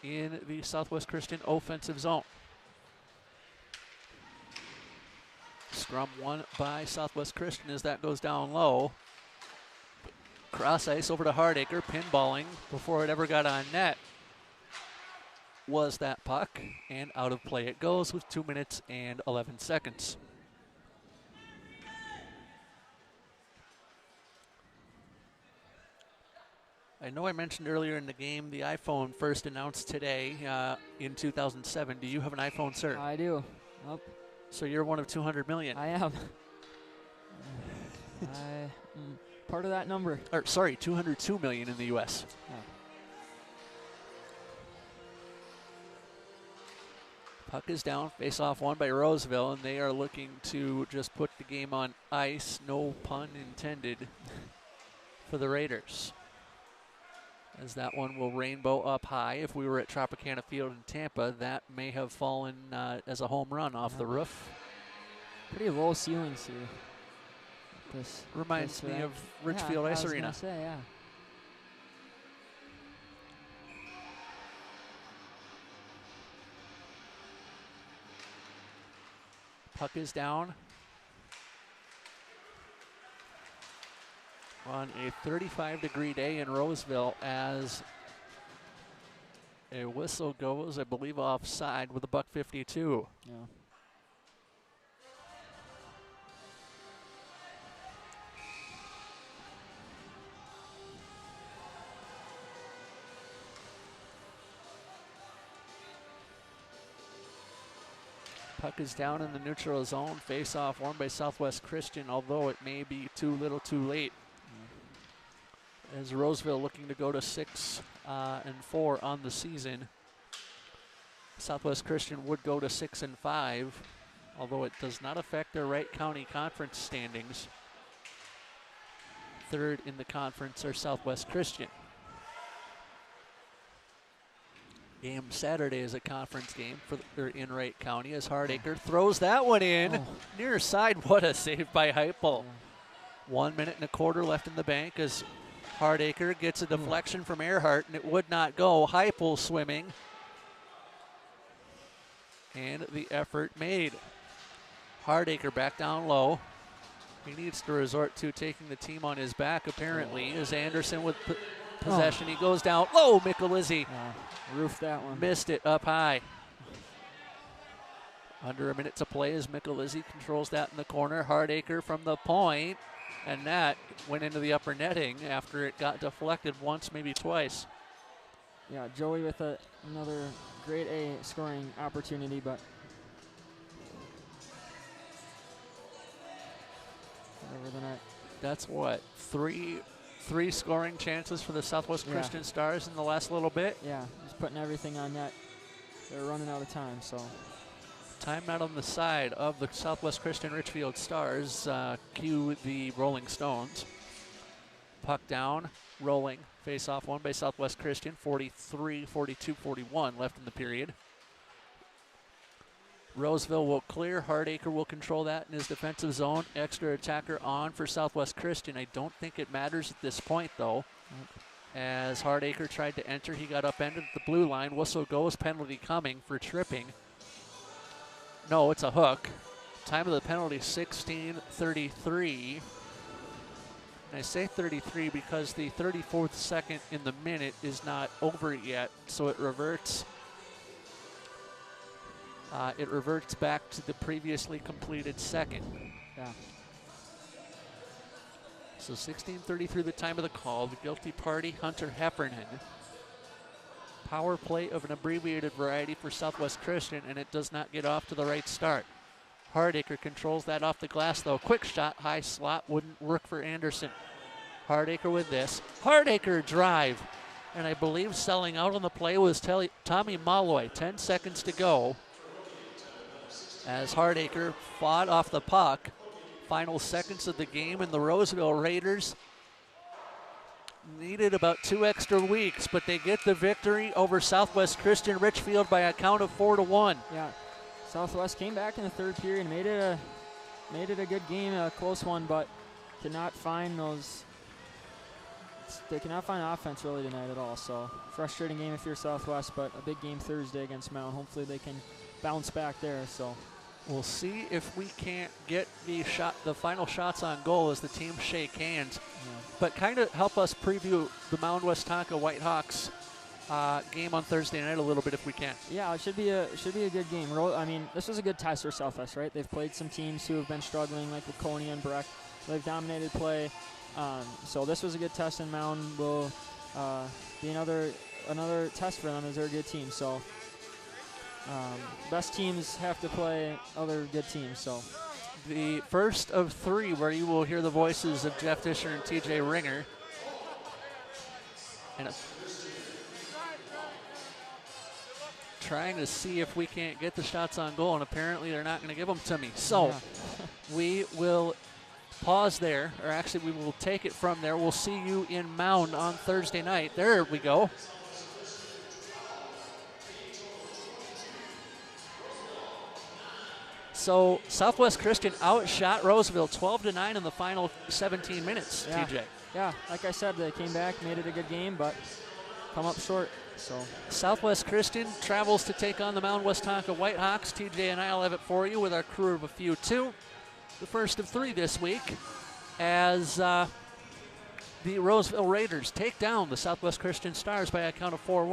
in the Southwest Christian offensive zone. Scrum won by Southwest Christian as that goes down low. Cross ice over to Hardacre, pinballing before it ever got on net was that puck, and out of play it goes with 2 minutes and 11 seconds. I know I mentioned earlier in the game the iPhone first announced today in 2007. Do you have an iPhone, sir? I do. Yep, So you're one of 200 million. I am. Part of that number. Or sorry, 202 million in the U.S. Yeah. Puck is down, face-off won by Roseville, and they are looking to just put the game on ice, no pun intended, for the Raiders. As that one will rainbow up high. If we were at Tropicana Field in Tampa, that may have fallen as a home run off the roof. Pretty low ceilings here. This Reminds me of Richfield I Ice was Arena. gonna say, yeah. Puck is down. On a 35-degree day in Roseville as a whistle goes, I believe, offside with a $1.52. Yeah. Puck is down in the neutral zone. Face-off won by Southwest Christian, although it may be too little too late. As Roseville looking to go to 6-4 on the season. Southwest Christian would go to 6-5, although it does not affect their Wright County Conference standings. Third in the conference are Southwest Christian. Game Saturday is a conference game in Wright County as Hardacre throws that one in. Near side, what a save by Heupel. 1 minute and a quarter left in the bank as Hardacre gets a deflection from Earhart, and it would not go. Heupel swimming And the effort made. Hardacre back down low. He needs to resort to taking the team on his back, apparently, as Anderson with possession. He goes down low. Michelizzi roofed that one. missed it up high. Under a minute to play as Michelizzi controls that in the corner. Hardacre from the point, and that went into the upper netting after it got deflected once, maybe twice. Yeah, Joey with another grade A scoring opportunity, but over the net. That's what, three scoring chances for the Southwest Christian Stars in the last little bit? Yeah, just putting everything on net. They're running out of time, so. Timeout on the side of the Southwest Christian Richfield Stars. Cue the Rolling Stones. Puck down, rolling. Face-off won by Southwest Christian. 43-42-41 left in the period. Roseville will clear. Hardacre will control that in his defensive zone. Extra attacker on for Southwest Christian. I don't think it matters at this point, though. As Hardacre tried to enter, he got upended at the blue line. Whistle goes, penalty coming for tripping. No, it's a hook. Time of the penalty, 16:33. And I say 33 because the 34th second in the minute is not over yet, so it reverts. It reverts back to the previously completed second. Yeah. So 16:33 the time of the call. The guilty party, Hunter Heffernan. Power play of an abbreviated variety for Southwest Christian, and it does not get off to the right start. Hardacre controls that off the glass, though. Quick shot, high slot, wouldn't work for Anderson. Hardacre with this. Hardacre drive. And I believe selling out on the play was Tommy Malloy. 10 seconds to go. As Hardacre fought off the puck. Final seconds of the game, and the Roseville Raiders needed about 2 extra weeks, but they get the victory over Southwest Christian Richfield by a count of 4-1. Yeah, Southwest came back in the third period and made it a good game, a close one, but could not find they cannot find offense really tonight at all. So frustrating game if you're Southwest, but a big game Thursday against Mound. Hopefully they can bounce back there. So we'll see if we can't get the final shots on goal as the teams shake hands. yeah. But kind of help us preview the Mound West Tonka Whitehawks game on Thursday night a little bit if we can. Yeah, it should be a good game. I mean, this was a good test for Southwest, right? They've played some teams who have been struggling, like Laconia and Breck. They've dominated play. So this was a good test, and Mound will be another test for them as they're a good team. So best teams have to play other good teams. So the first of 3 where you will hear the voices of Jeff Disher and TJ Ringer. And trying to see if we can't get the shots on goal, and apparently they're not going to give them to me. So we will pause there, or actually we will take it from there. We'll see you in Mound on Thursday night. There we go. So Southwest Christian outshot Roseville 12-9 in the final 17 minutes, TJ. Yeah, like I said, they came back, made it a good game, but come up short. So Southwest Christian travels to take on the Mound West Tonka Whitehawks. TJ and I will have it for you with our crew of a few too. The first of 3 this week as the Roseville Raiders take down the Southwest Christian Stars by a count of 4-1.